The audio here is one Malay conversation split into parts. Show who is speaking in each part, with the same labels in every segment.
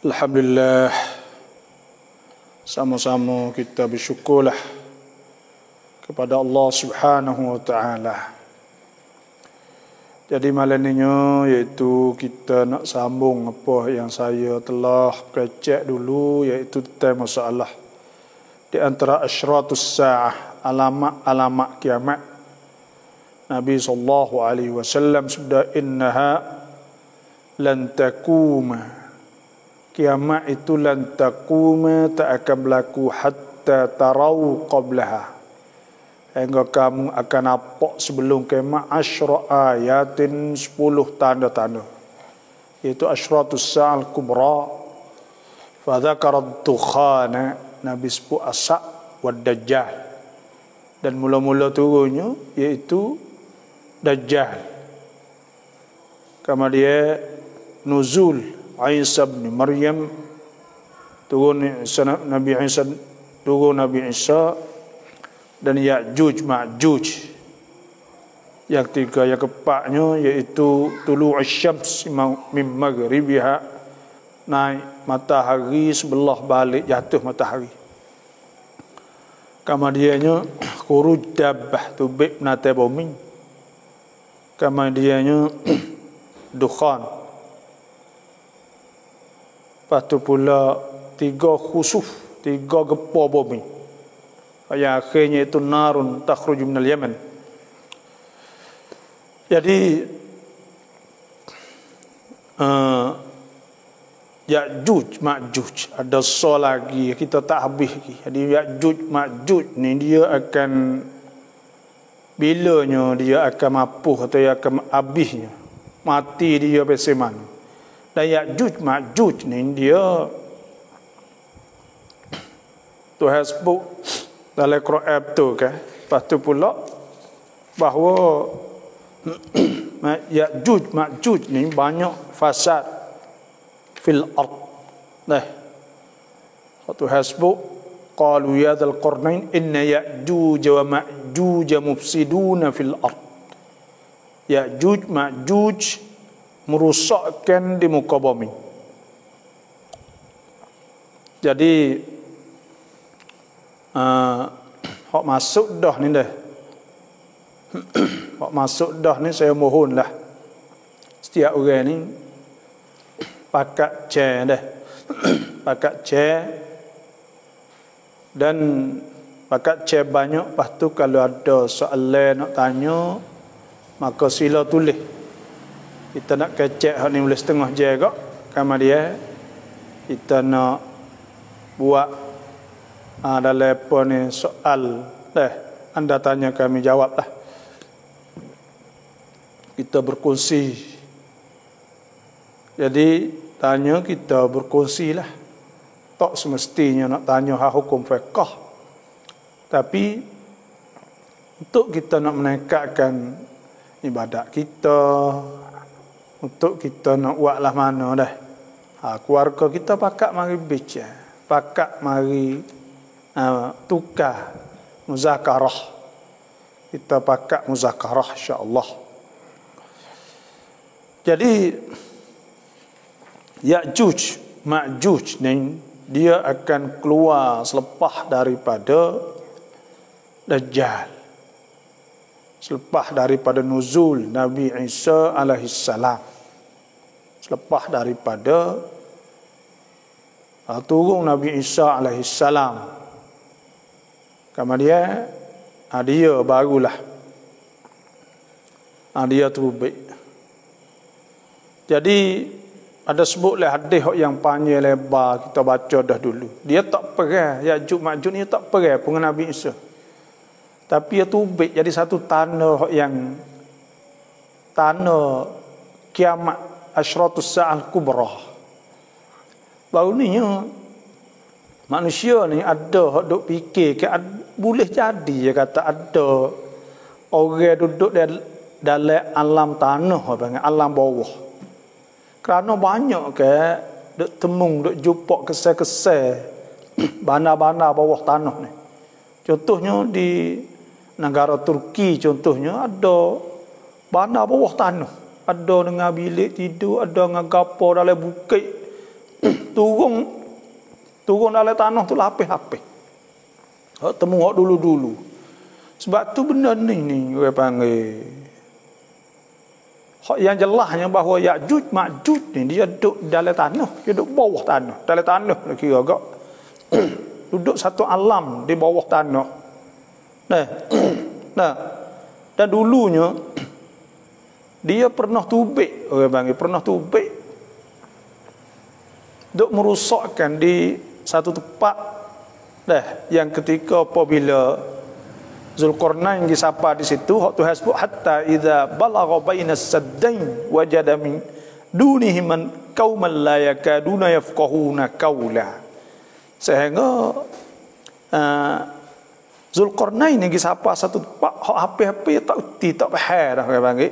Speaker 1: Alhamdulillah, sama-sama kita bersyukurlah kepada Allah Subhanahu wa taala. Jadi malam ini iaitu kita nak sambung apa yang saya telah kecek dulu, iaitu tentang masalah di antara asyratus saah, alamat-alamat kiamat. Nabi sallallahu alaihi wasallam sabda, innaha lan takuma, kiamat itu lan taquma, tak akan berlaku hatta tarau qablaha, hingga kamu akan nampak sebelum kiamat asyra ayatin, 10 tanda-tanda, iaitu asyratus sa'al kubra. Fa dzakara ad-dukhana, Nabi sebut asap wad dajjal, dan mula-mula turunnya iaitu dajjal. Kemudian nuzul Isa bin Maryam, turun Nabi Isa, dan Ya'juj Ma'juj. Yang tiga, yang keempatnya iaitu tulu'us syams min maghribiha, naik matahari sebelah balik jatuh matahari. Kemudiannya khuruj dabbah, tubik natai bumi. Kemudiannya dukhan. Lepas tu pula 3 khusuf, 3 gepar bumi. Yang akhirnya itu narun takhruju minal Yaman. Jadi Ya'juj Ma'juj ada soal lagi, kita tak habis lagi. Jadi Ya'juj Ma'juj ni dia akan, bilanya dia akan mapuh atau dia akan habisnya, mati dia pasal mana. Dan Ya'juj Ma'juj ni dia Tuhan sebut dalam Quran tu kan. Lepas tu pula bahawa Ya'juj Ma'juj ni banyak fasad fil ard. Nah, Tuhan sebut qalu ya dzal qarnain inna Ya'juj wa Ma'juj mufsiduna fil ard. Ya'juj Ma'juj merusakkan di muka bumi. Jadi hak masuk dah ni dah. Hak masuk dah ni saya mohonlah setiap orang ni pakat chair dah. Pakat chair, dan pakat chair banyak. Lepas tu kalau ada soalan nak tanya, maka sila tulis. Kita nak kecek hak ni boleh setengah je kak. Kemudian kita nak buat dalam apa ni soal dah, anda tanya kami jawab lah. Kita berkongsi. Jadi tanya, kita berkongsi lah. Tak semestinya nak tanya hak hukum fiqh, tapi untuk kita nak meningkatkan ibadat kita, untuk kita nak buatlah mana dah. Keluarga kita pakat mari bincang, pakat mari tukar muzakarah. Kita pakat muzakarah insya-Allah. Jadi Ya'juj Ma'juj ni dia akan keluar selepas daripada Dajjal, selepas daripada nuzul Nabi Isa alaihissalam, selepas daripada turun Nabi Isa alaihissalam. Kemudian dia barulah dia terbit. Jadi ada sebutlah hadis yang panjang lebar, kita baca dah dulu. Dia tak perang, Ya'juj Ma'juj ni tak perang pun dengan Nabi Isa, tapi dia tubik jadi satu tanda yang tanda kiamat, asyratus sa'al kubra. Baru ni manusia ni ada hak duk fikir ke boleh jadi, dia kata ada orang duduk dalam alam tanah, alam bawah. Kerana banyak ke duk temung, duk jumpa kesal-kesal bandar-bandar bawah tanah ni. Contohnya di negara Turki, contohnya ada bandar bawah tanah, ada dengan bilik tidur, ada dengan kapal dalam bukit, turun dalam tanah tu lapis-lapis. Hak temu hak dulu-dulu. Sebab tu benda ni orang panggil. Hak yang jelasnya bahawa Ya'juj Ma'juj ni dia duduk dalam tanah, dia duduk bawah tanah, dalam tanah lah kira agak. Duduk satu alam di bawah tanah. Nah. Dan dulunya dia pernah tubik, orang panggil pernah tubik. Duk merosakkan di satu tempat. Yang ketika apabila Zulkarnain disapa di situ, hak Tuhan sebut hatta idza balagha bainas saddain wajada min dunihim qauman la yakaduna yafqahuna qawla. Sehingga Zulkarnain ni disapa satu tempat, hak apa-apa tak erti, tak faham dah orang panggil.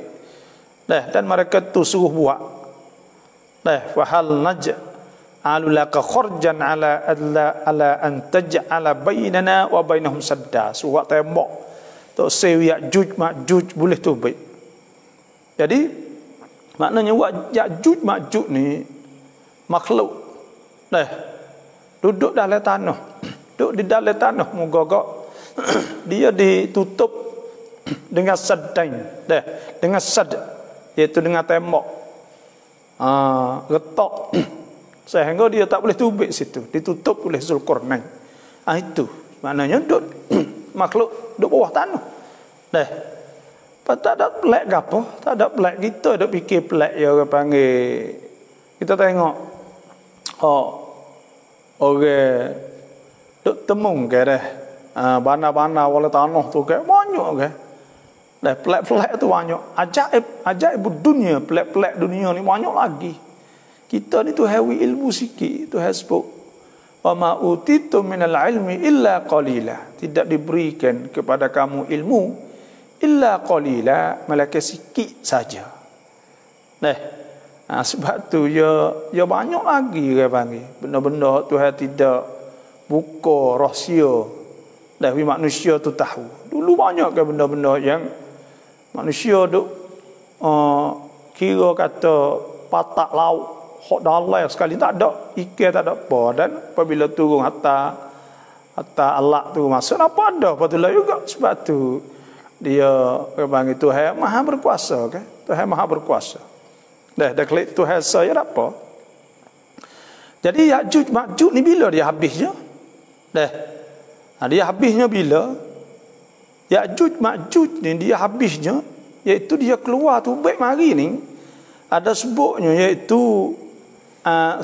Speaker 1: Dan mereka tu suruh buat. Fahal alulaka kharjan ala an taj'ala bainana wa bainahum sadda. Surat tembok tok say Ya'juj Ma'juj boleh tubik. Jadi maknanya Ya'juj Ma'juj ni makhluk duduk dalam tanah, duduk di dalam tanah, moga-moga dia ditutup dengan saddain, dengan sad, iaitu dengan tembok, retak, sehingga dia tak boleh tubik situ, ditutup oleh Zulkarnain. Itu maknanya duduk makhluk duduk bawah tanah. Tak ada pelik ke apa, tak ada pelik. Kita duk fikir pelik ya orang panggil. Kita tengok orang duk temung ke dah bana-bana wala tanah tu ke banyak ke. Pelik-pelik tu banyak. Ajaib dunia, pelik-pelik dunia ni banyak lagi. Kita ni tu hawi ilmu sikit, tu hasbuk. Wa ma utitu minal ilmi illa qalila. Tidak diberikan kepada kamu ilmu illa qalila, malaikat sikit saja. Sebab tu ya banyak lagi orang panggil. Benda-benda Tuhan tidak buka rahsia. Tapi manusia tu tahu. Dulu banyak ke benda-benda yang manusia duk kira kata patak laut hok dalam sekali tak ada ikan, tak ada apa. Dan apabila turun hatta alak tu masuk apa ada patutlah juga. Sebab tu dia panggil Tuhan Maha berkuasa kan. Tuhan Maha berkuasa. Dah klik Tuhan saya apa. Jadi Ya'juj Ma'juj ni bila dia habisnya? Dia habisnya bila? Ya'juj Ma'juj ni dia habisnya iaitu dia keluar tu baik mari ni ada sebutnya iaitu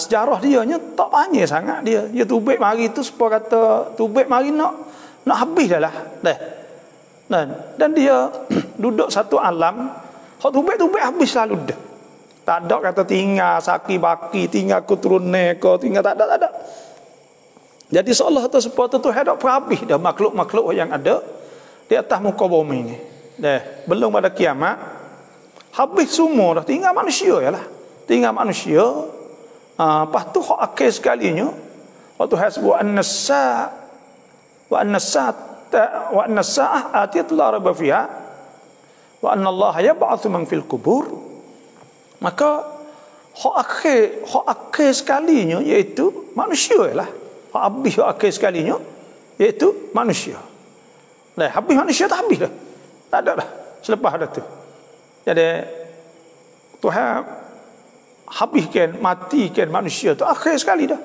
Speaker 1: sejarah dia nya tak panjang sangat dia tubik mari tu supaya kata tubik mari nak habis dah lah. Dan dia duduk satu alam, hak tubik habis lalu dah. Tak ada kata tinggal saki baki, tinggal keturunan ke, tinggal tak ada. Jadi seolah tu supaya tu hadap habis dah makhluk-makhluk yang ada di atas muka bumi ni. Belum pada kiamat habis semua dah, tinggal manusia yalah. Tinggal manusia. Lepas tu hak akhir sekalinya waktu hasbu an-nasa wa an-nasa atiyat la raiba fiha wa anna Allah yab'atsu man fil qubur. Maka hak akhir sekalinya iaitu manusia lah. Hak habis hak akhir sekalinya iaitu manusia. Habis manusia tak habis dah. Tak ada dah selepas dah tu. Jadi Tuhan habiskan, matikan manusia tu akhir sekali dah.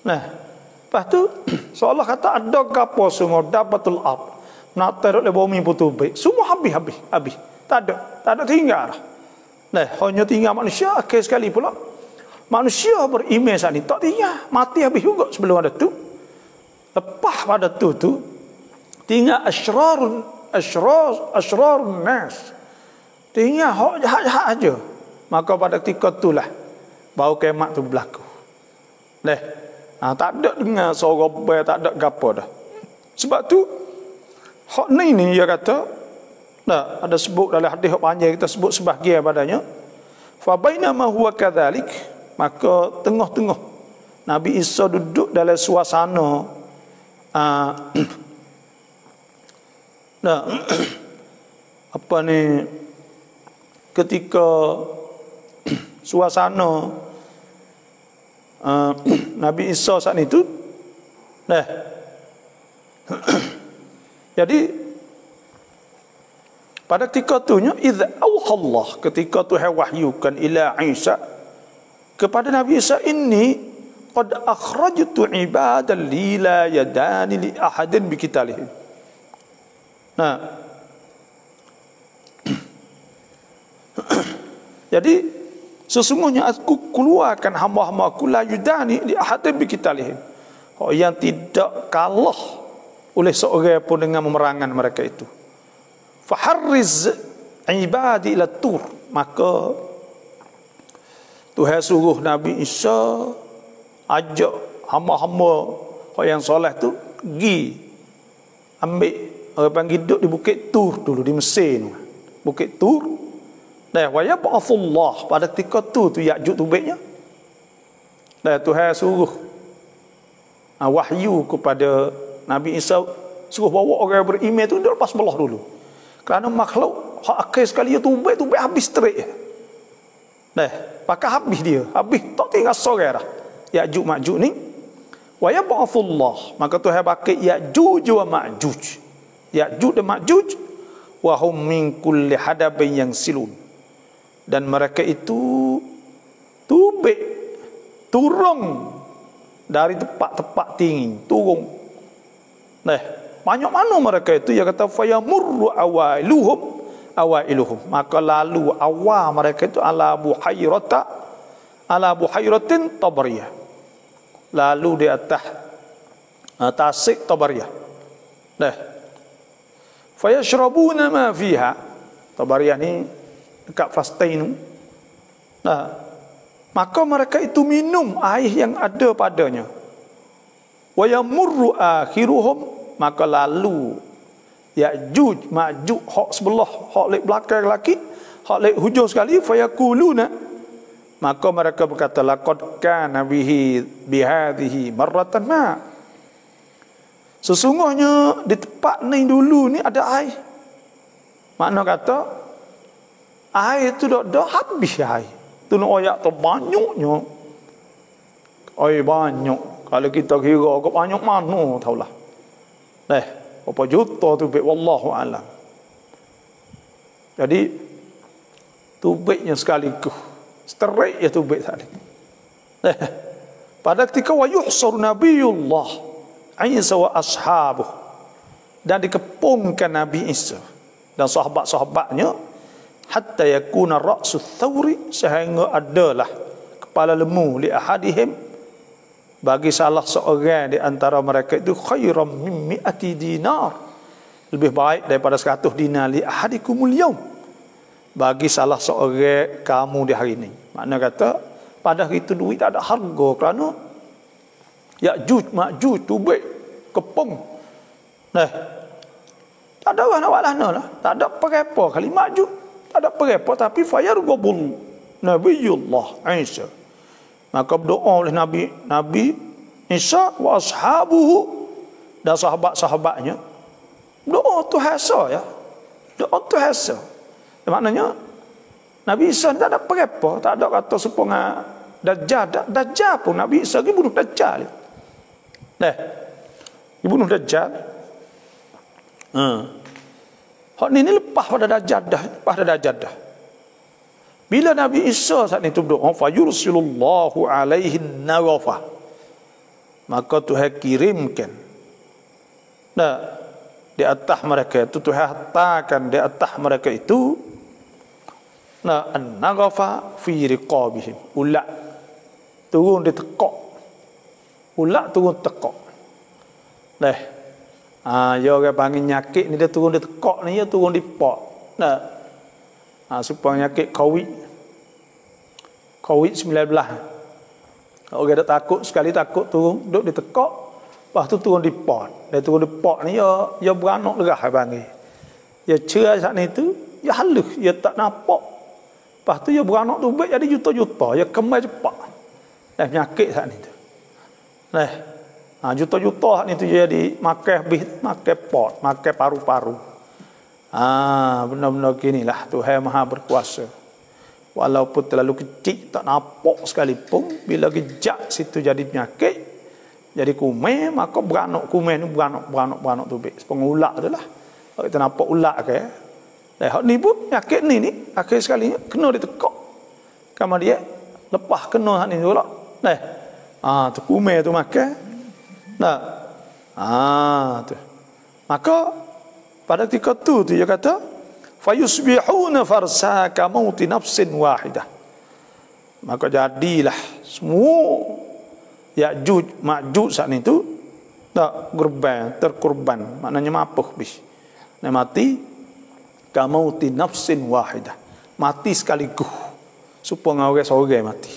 Speaker 1: Lepas tu seolah kata ada gapo semua dapatul ard. Nak taruh le bumi putu baik. Semua habis. Tak ada tinggal dah. Hanya tinggal manusia akhir sekali pula. Manusia beriman saat ni tak tinggal, mati habis juga sebelum ada tu. Lepas pada tu tinggal asrarun nas. Tinggal hak jahat aja. Maka pada ketika itulah baru kiamat tu berlaku. Tak ada dengar suara bel, tak ada gapo dah. Sebab tu hak ni dia kata ada sebut dalam hadis panjang kita sebut sebahagian padanya. Fa bainama huwa kadzalik, maka tengah-tengah Nabi Isa duduk dalam suasana apa ni ketika suasana Nabi Isa saat itu. Nah, jadi pada ketika itunya idza auhallah, ketika Tuhan wahyukan ila Isa kepada Nabi Isa ini, qad akhrajtu ibadan li la yadani li ahadin biqitalihim. Nah, jadi sesungguhnya aku keluarkan hamba-hambaku la yudani li ahadin biqitalihim, yang tidak kalah oleh seorang pun dengan memerangan mereka itu. Faharriz ibadi ila tur, maka Tuhan suruh Nabi Isa ajak hamba-hamba yang soleh tu pergi ambil, orang panggil duduk di Bukit Tur dulu di Mesir, Bukit Tur. Dan wa yab'athullah, pada ketika tu Ya'juj tubiknya. Dan Tuhan suruh wahyu kepada Nabi Isa, suruh bawa orang beriman tu lepas belah dulu. Kerana makhluk hak akhir sekali tubik habis terik. Nah, pakai habis dia, habis tak tinggal seorang dah. Ya'juj Ma'juj ni. Wa yab'athullah, maka Tuhan pakai Ya'juj wa Ma'juj. Ya'juj dan Ma'juj wa hum min kulli hadabin yang silun. Dan mereka itu tubik turun dari tempat-tempat tinggi, turun. Nah, banyak mana mereka itu, ya kata fayamurru awailuhum, maka lalu awal mereka itu ala buhairatin Tabariyah, lalu di atas tasik Tabariyah. Nah, fayashrabuna ma fiha, Tabariyah ni dekat Fastainu. Nah, maka mereka itu minum air yang ada padanya. Wa yamurru akhiruhum, maka lalu Ya'juj Ma'juj hak sebelah, hak lek belakang lagi, hak lek hujung sekali, fayaquluna, maka mereka berkata laqad kana bihadhihi marratan ma, sesungguhnya di tempat ni dulu ni ada air. Makna kata air tu dah habis air. Tu nak oyak tu banyaknya. Air banyak. Kalau kita kira ke banyak mana tahulah. Berapa juta tubik wallahu alam. Jadi tubiknya sekaligus. Seterik ya tubik tadi. Pada ketika wa yuhsar nabiyullah Isa wa ashabuh, dan dikepungkan Nabi Isa dan sahabat-sahabatnya, hatta yakuna ra'su thawri, sehingga adalah kepala lembu li ahadihim, bagi salah seorang di antara mereka itu, khairam min mi'ati dinar, lebih baik daripada 100 dinar, li ahadikumul yaum, bagi salah seorang kamu di hari ini. Makna kata pada hari itu duit tak ada harga, kerana Ya'juj Ma'juj tubik kepung. Nah, tak ada orang nak buat lana lah, tak ada perepa kali Ma'juj, tak ada perepa, tapi fayarghabul Nabiyullah Isa, maka berdoa oleh Nabi Isa wa ashabuhu, dan sahabat-sahabatnya, doa tu hasa ya, doa tu hasa. Maknanya Nabi Isa tak ada perepa, tak ada kata supaya Dajjal pun Nabi Isa pergi bunuh Dajjal. Dibunuh Dajjal. Hak ni lepas pada Dajjal dah. Bila Nabi Isa saat itu berdoa, fa yursilullahu alaihi nawafah, maka Tuhan kirimkan di atas mereka itu, Tuhan hantarkan di atas mereka itu an-naghafa fi riqabihim, ulat turun di tekak, ulat turun tekak. Ya orang panggil nyakit ni, dia turun di tekak ni, dia turun di pot. Supaya nyakit COVID-19. Orang dah takut, sekali takut turun, duduk di tekak, lepas tu turun di pot. Dia turun di pot ni, dia beranak derah panggil. Dia cerai saat ni tu, dia halus, dia tak nampak. Lepas tu dia beranak tu baik jadi juta-juta, dia kemai cepat. Penyakit saat ni tu. Juta-juta saat ni tu jadi makan pot, makan paru-paru. Benar-benar ginilah Tuhan Maha berkuasa. Walaupun terlalu kecil tak nampak sekalipun, bila kejak situ jadi penyakit, jadi kumen, maka beranak kumen ni beranak tu baik. Pengulak tu lah. Kalau kita nampak ulak ke, hak ni pun penyakit ni akhir sekali kena ditekak. Kamu dia lepas kena hak ni pula. Tu kumen tu makan. Tu. Maka pada ketika tu dia kata fayusbihuna farsaka mauti nafsin wahidah. Maka jadilah semua Ya'juj Ma'juj saat itu terkorban, maknanya mapuh bis. Mati kamauti nafsin wahidah, mati sekaligus supaya orang seorang mati.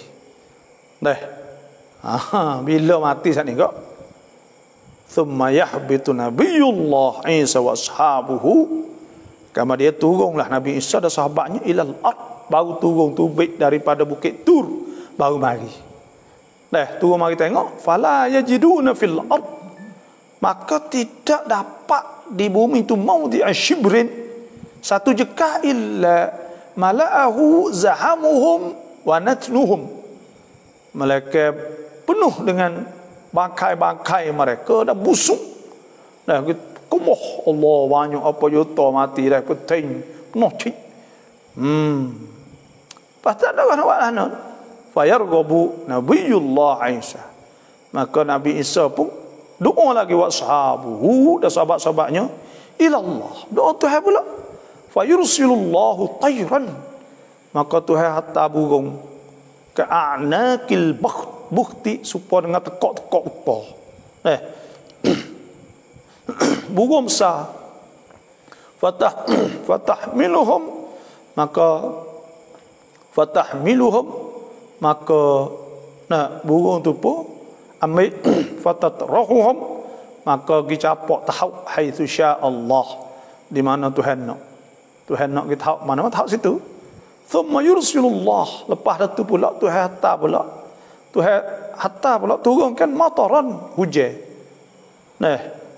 Speaker 1: Bila mati saat ni kok thumma yahbitu nabiyullah Isa wa ashabuhu, kama dia turunlah Nabi Isa dan sahabatnya ilal ard, baru turun tubik daripada bukit Tur, baru mari. Turun mari tengok, fala yajiduna fil ard, maka tidak dapat di bumi itu mau di ashibrin satu jekah illa mala'ahu zahamuhum wa natnuhum, mereka penuh dengan bangkai-bangkai mereka dah busuk. Kumuh Allah banyak apa juta mati dah penting penuh cik. Pasal ada orang buat ana. Fayarghabu Nabiyullah Isa. Maka Nabi Isa pun doa lagi wa sahabuhu dan sahabat-sahabatnya ila Allah. Doa Tuhan pula. Fayursilullahu tayran. Maka Tuhan hantar burung ke a'naqil bukhti supaya dengan tekak-tekak upah. Burung besar fatahmiluhum, maka burung tu pun ambil fatatrahuhum, maka dicapak tahap haitsu sya Allah, di mana Tuhan nak kita tahap mana tahap situ. Thumma yursilullah, lepas itu pula Tuhan hatta pula turunkan mataran, hujan.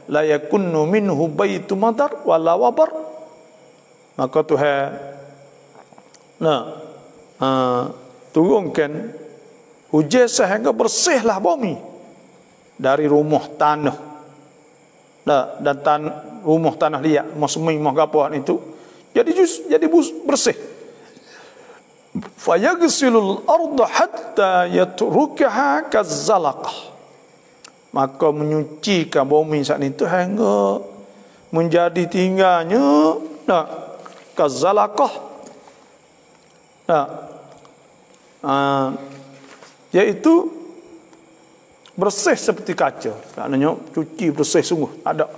Speaker 1: La yakunnu minhu baitu madar wala wabar, maka Tuhan turunkan hujan sehingga bersihlah bumi dari rumah tanah dan rumah tanah liat, semua apa itu jadi bersih. Fayaghsilul arda hatta yatrukaha kazzalaqah, maka menyucikan bumi saat itu hingga menjadi tinggalnya kazalaqah, yaitu bersih seperti kaca. Maknanya cuci bersih sungguh ada.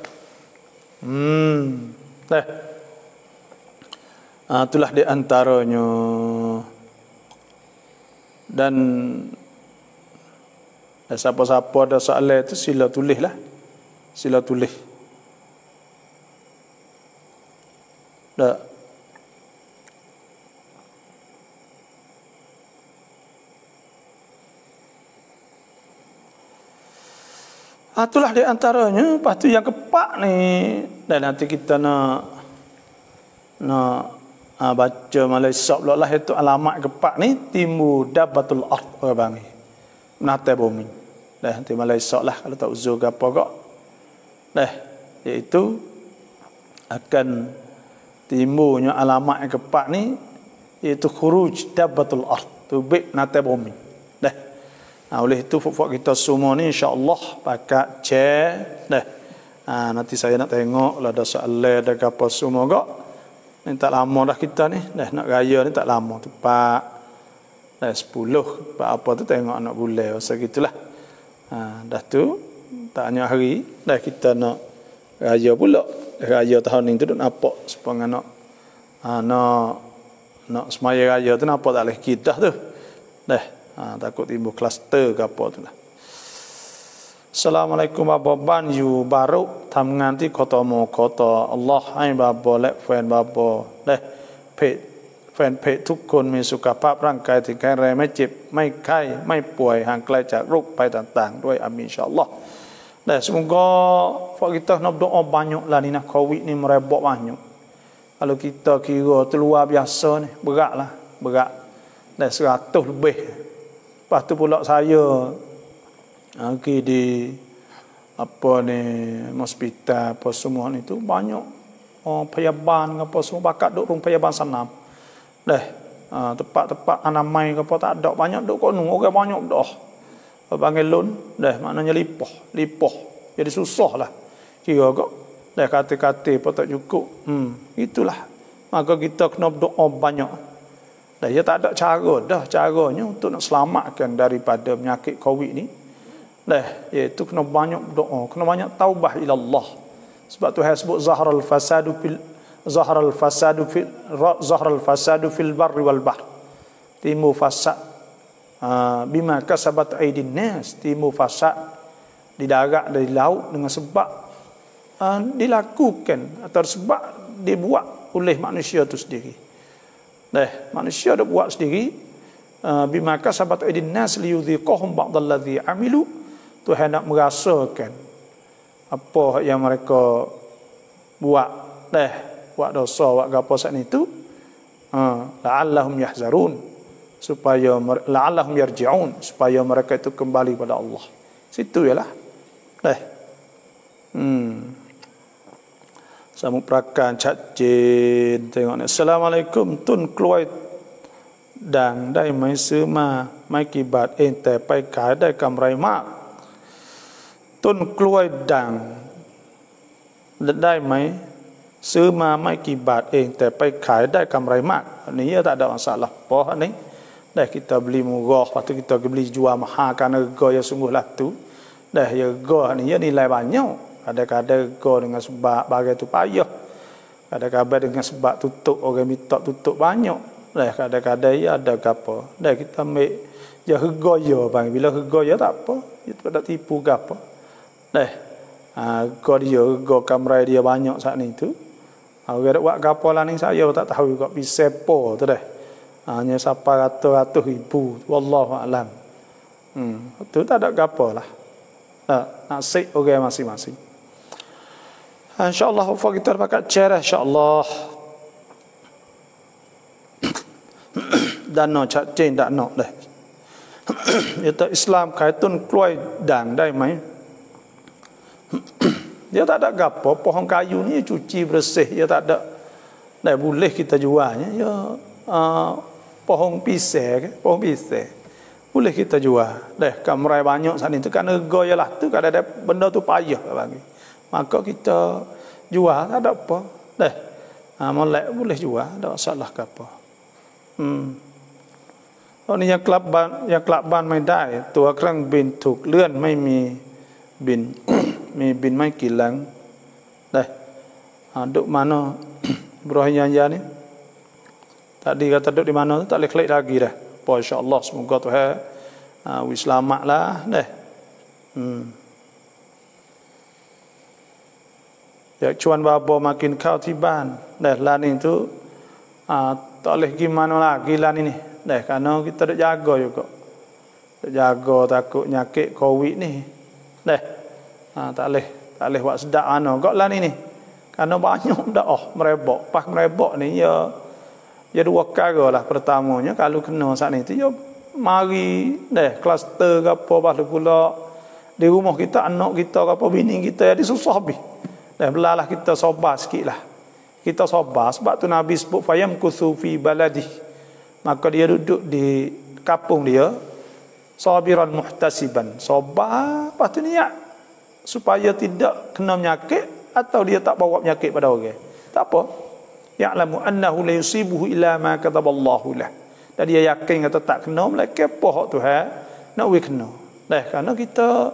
Speaker 1: Itulah di antaranya. Dan siapa-siapa ada soalan itu sila tulislah. Sila tulis. Itulah di antaranya. Lepas tu yang keempat ni, dan nanti kita nak baca Malaysia pula lah, itu alamat keempat ni timbul dabatul ard, orang panggil menata bumi. Nanti Malaysia lah kalau tak uzur ke apa kok. Iaitu akan timbulnya alamat yang keempat ni, iaitu khuruj dabatul ard, tubik menata bumi. Oleh itu fuk kita semua ni insya-Allah pakai chair. Nanti saya nak tengok lah ada soalan ada apa semua kok. Ni tak lama dah kita ni. Nak raya ni tak lama. Tepat 10 apa tu tengok anak bulan masa gitulah. Dah tu tak hanya hari dah kita nak raya pula. Raya tahun ni tu nampak supaya nak semaya raya tu nampak tak boleh kita tu. Takut timbul kluster ke apa tu lah. Assalamualaikum bapa banyu baru tham nganti kota mo kota Allah hai bapaและแฟน bapa แฟนเพจทุกคนมีสุขภาพร่างกายที่แข็งแรงไม่เจ็บไม่ไข้ไม่ป่วยห่างไกลจากโรคภัยต่างๆด้วยอามีนอินsyaallah. Semoga kita nak doa banyaklah ni nak covid ni merebak banyak. Kalau kita kira terluar biasa ni berat. dah 100 lebih. Lepas tu pula saya pergi di apa ni hospital apa semua ni tu banyak payabан apa semua bakat duk rung payabан senam. Dah tempat-tempat anamai apa tak ada banyak duk kono orang banyak dah. Panggil lun dah maknanya lipoh. Jadi susah lah. Kira kok dah kata-kata apa tak cukup. Itulah. Maka kita kena berdoa banyak. Dah ya tak ada cara dah caranya untuk nak selamatkan daripada penyakit Covid ni. Dah iaitu kena banyak berdoa, kena banyak taubah ila Allah. Sebab Tuhan sebut zahral fasadu fil barri wal bahr. Timbul fasad bima kasabat aidin nas, timbul fasad di darat dan di laut dengan sebab dilakukan atau sebab dibuat oleh manusia itu sendiri. Manusia dah buat sendiri. Bima kasabat aidin nas liyudhiqahum ba'dallazi amilu. Tuhan nak merasakan apa yang mereka buat buat dosa, buat gapo saat itu. La'allahum yahzarun, supaya la'allahum yarji'un, supaya mereka itu kembali pada Allah. Situ ialah. Samu prakan chat jin tengok ni. Assalamualaikum tun kluai dang dai maiซื้อมาไม่กี่บาทเองแต่ไปขายได้กำไรมากต้นกล้วยด่างได้ไหมซื้อมาไม่กี่บาทเองแต่ไปขายได้กำไรมากนี่ya tak ada masalah. Apa ni? Dah kita beli murah, lepas tu kita beli jual mahal kerana harga yang sungguhlah tu. Dah harga ni ya nilai banyak. Kadang-kadang harga dengan sebab barang tu payah. Kadang-kadang dengan sebab tutup orang minta tutup banyak. Dah kadang-kadang ya ada gapo. Dah kita ambil ya harga ya bang. Bila harga ya tak apa, itu tak tipu gapo. Dah harga dia, harga kamera dia banyak saat ni tu. Orang nak buat gapo lah ni saya tak tahu juga bisa apa tu dah. Hanya sampai ratus-ratus ribu. Wallahu a'lam. Tu tak ada gapo lah. Nasib orang masing-masing. InsyaAllah apa kita dapat cerah insyaAllah. Dan no chat chain tak no dah. Itu Islam kaitun kluai dang dai mai. Dia tak ada gapo, pohon kayu ni cuci bersih, dia tak ada. Dah boleh kita jualnya. Ya pohon pisang, pohon pisang. Boleh kita jual. Dah kamrai banyak saat ni tu kan harga ialah tu kan ada benda tu payah bagi. Maka kita jual tak ada apa. Dah. Molek boleh jual, tak masalah ke apa. Ni yang kelab banไม่ได้ตัวเครื่องบินถูกเลื่อนไม่มีบิน มีบินไม่กี่หลัง Dah. Duk mana Ibrahim Yahya ni? Tadi kata duk di mana tu tak boleh klik lagi dah. InsyaAllah semoga Tuhan selamatlah dah. Ya cuan babo makin kau tiban dah lan itu tak boleh gimana lagi lan ini dah kerana kita dak jaga juga. Dak jaga takut nyakit Covid ni. Dah. Tak boleh buat sedap ana kok lan ini. Kerana banyak dak merebak. Pas merebak ni ya dua perkara lah. Pertamanya kalau kena saat ni tu ya mari dah kluster ke apa baru pula di rumah kita anak kita ke apa bini kita jadi susah habis. Dah belalah kita sabar sikitlah. Kita sabar sebab tu Nabi sebut fayam kuthu fi baladi. Maka dia duduk di kampung dia sabiran muhtasiban. Sabar lepas tu niat supaya tidak kena penyakit atau dia tak bawa penyakit pada orang. Tak apa. Ya'lamu annahu la yusibuhu illa ma kataballahu lah. Dan dia yakin kata tak kena melainkan apa hak Tuhan nak we kena. Dah kerana kita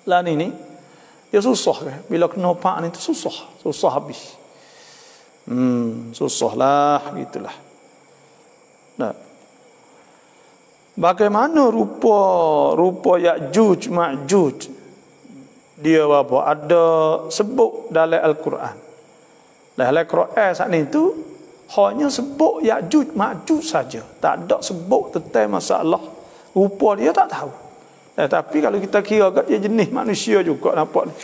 Speaker 1: lah ni dia susah kan. Bila kena pak ni tu susah habis. Susahlah gitulah. Nah. Bagaimana rupa Ya'juj Ma'juj? Dia apa? Ada sebut dalam Al-Quran. Dalam Al-Quran saat ni tu hanya sebut Ya'juj Ma'juj saja. Tak ada sebut tentang masalah rupa dia tak tahu. Tapi kalau kita kira dia jenis manusia juga nampak ni.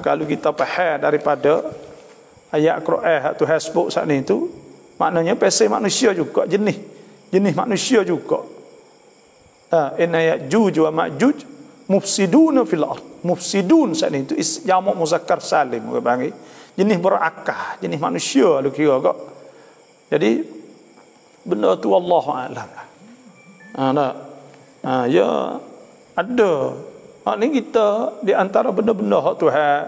Speaker 1: Kalau kita faham daripada ayat Quran Tuhan sebut saat ni tu Maknanya pesai manusia juga, jenis manusia juga. Inna ya'juj wa ma'juj mufsiduna fil ard. Mufsidun saat itu jamak muzakkar salim orang panggil. Jenis berakah, jenis manusia lu kira kok. Jadi benda tu wallahu a'lam. Ya ada. Ni kita di antara benda-benda hak Tuhan,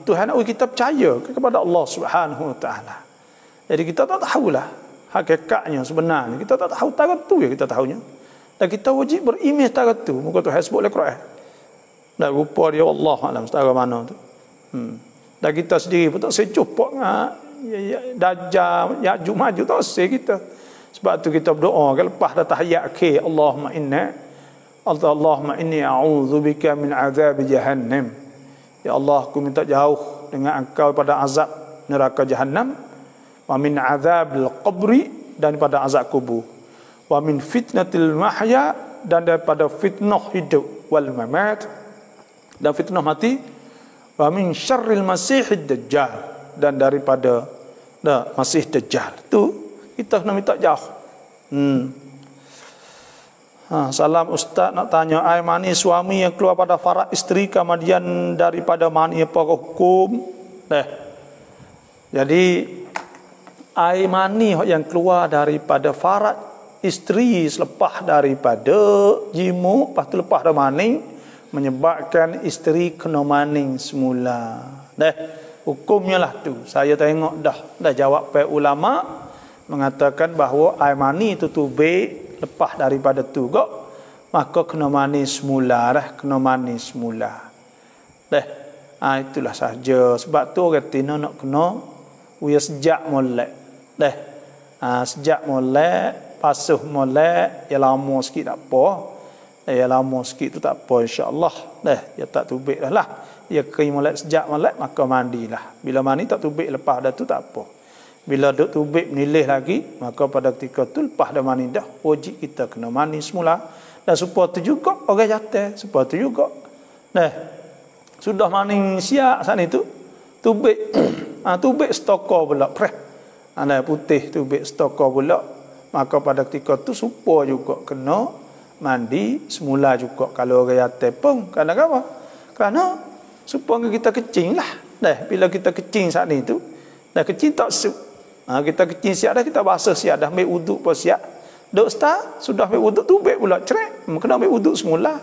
Speaker 1: Tuhan nak kita percaya kepada Allah Subhanahu Wa Taala. Jadi kita tak tahulah hakikatnya sebenarnya. Kita tak tahu tarat tu ya kita tahunya. Dan kita wajib beriman tarat tu. Muka Tuhan sebut dalam Quran. Dan rupa dia Allah alam setara mana tu. Dan kita sendiri pun tak secupak Dajjal, Ya'juj Ma'juj tak se kita. Sebab tu kita berdoa kan lepas dah tahiyat ke Allahumma inni a'udzubika min azab jahannam. Ya Allah, aku minta jauh dengan engkau pada azab neraka jahannam, wa min azabil qabri, dan pada azab kubur, wa min fitnatil mahya, dan daripada fitnah hidup, wal mamat, dan fitnah mati, wa min syarril masihid dajjal, dan daripada masih dajjal. Tu kita kena minta jauh. Salam Ustaz, nak tanya, air mani suami yang keluar pada farad isteri kemudian daripada mani apa hukum? Jadi air mani yang keluar daripada farad isteri selepas daripada jimu, lepas tu lepas dah maning, menyebabkan isteri kena maning semula. Hukumnya lah tu. Saya tengok dah jawab para ulama mengatakan bahawa air mani itu tubik lepas daripada tu kok, maka kena mani semula dah, kena mani semula. Itulah sahaja. Sebab tu orang tina nak kena uya sejak molek. Sejak molek, pasuh molek, ya lama sikit tak apa. Ya lama sikit tu tak apa insya-Allah. Ya tak tubik dah lah. Ya kering molek sejak molek maka mandilah. Bila mandi tak tubik lepas dah tu tak apa. Bila duk tubik menilih lagi, maka pada ketika tu lepas dah mandi dah, wajib kita kena mandi semula. Dan supaya tu juga orang jatuh, supaya tu juga. Sudah mandi siap saat itu, tubik tubik stokor pula preh. Putih tubik stokor pula. Maka pada ketika tu supaya juga kena mandi semula juga kalau orang jatuh pun. Kerana apa? Kerana supaya kita kecing lah. Bila kita kecing saat itu, kecing tak sup. Kita kecil siap dah, kita basuh siap dah, ambil wuduk pun siap. Duk start, sudah ambil wuduk tubik pula cerek, kena ambil wuduk semula.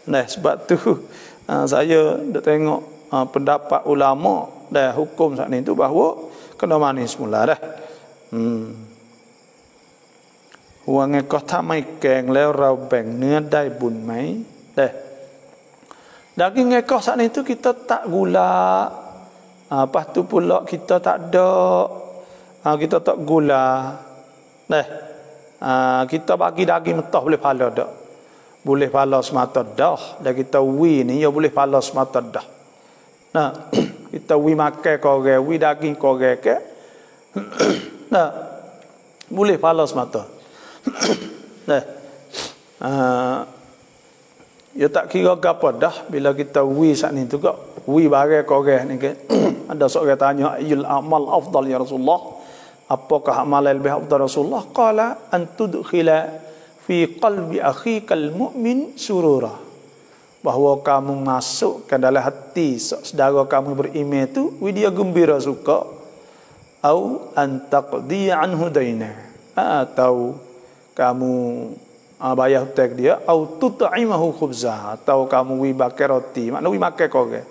Speaker 1: Sebab tu saya dah tengok pendapat ulama dah hukum saat ni tu bahawa kena mandi semula dah. Wang ngekah tamai keng leo rau beng นื้อ ได้บุญไหม Daging ngekah saat ni tu kita tak gula. Lepas tu pula kita tak ada, kita tak gula. Kita bagi daging mentah boleh pahala dak? Boleh pahala semata dah. Dan kita wi ni ya boleh pahala semata dah. Kita wi makan korang, wi daging korang ke? Boleh pahala semata. Ya tak kira gapo dah bila kita wi saat ni tu kok. Wi barang korang ni ke? Ada seorang tanya, ayyul amal afdal ya Rasulullah? Apakah amal yang lebih afdal Rasulullah? Qala an tudkhila fi qalbi akhikal mu'min surura. Bahawa kamu masukkan dalam hati saudara kamu beriman itu dia gembira suka. Au an taqdi anhu daina. Atau kamu bayar hutang dia, au tut'imahu khubza, atau kamu wi bakar roti, makna wi makan korang.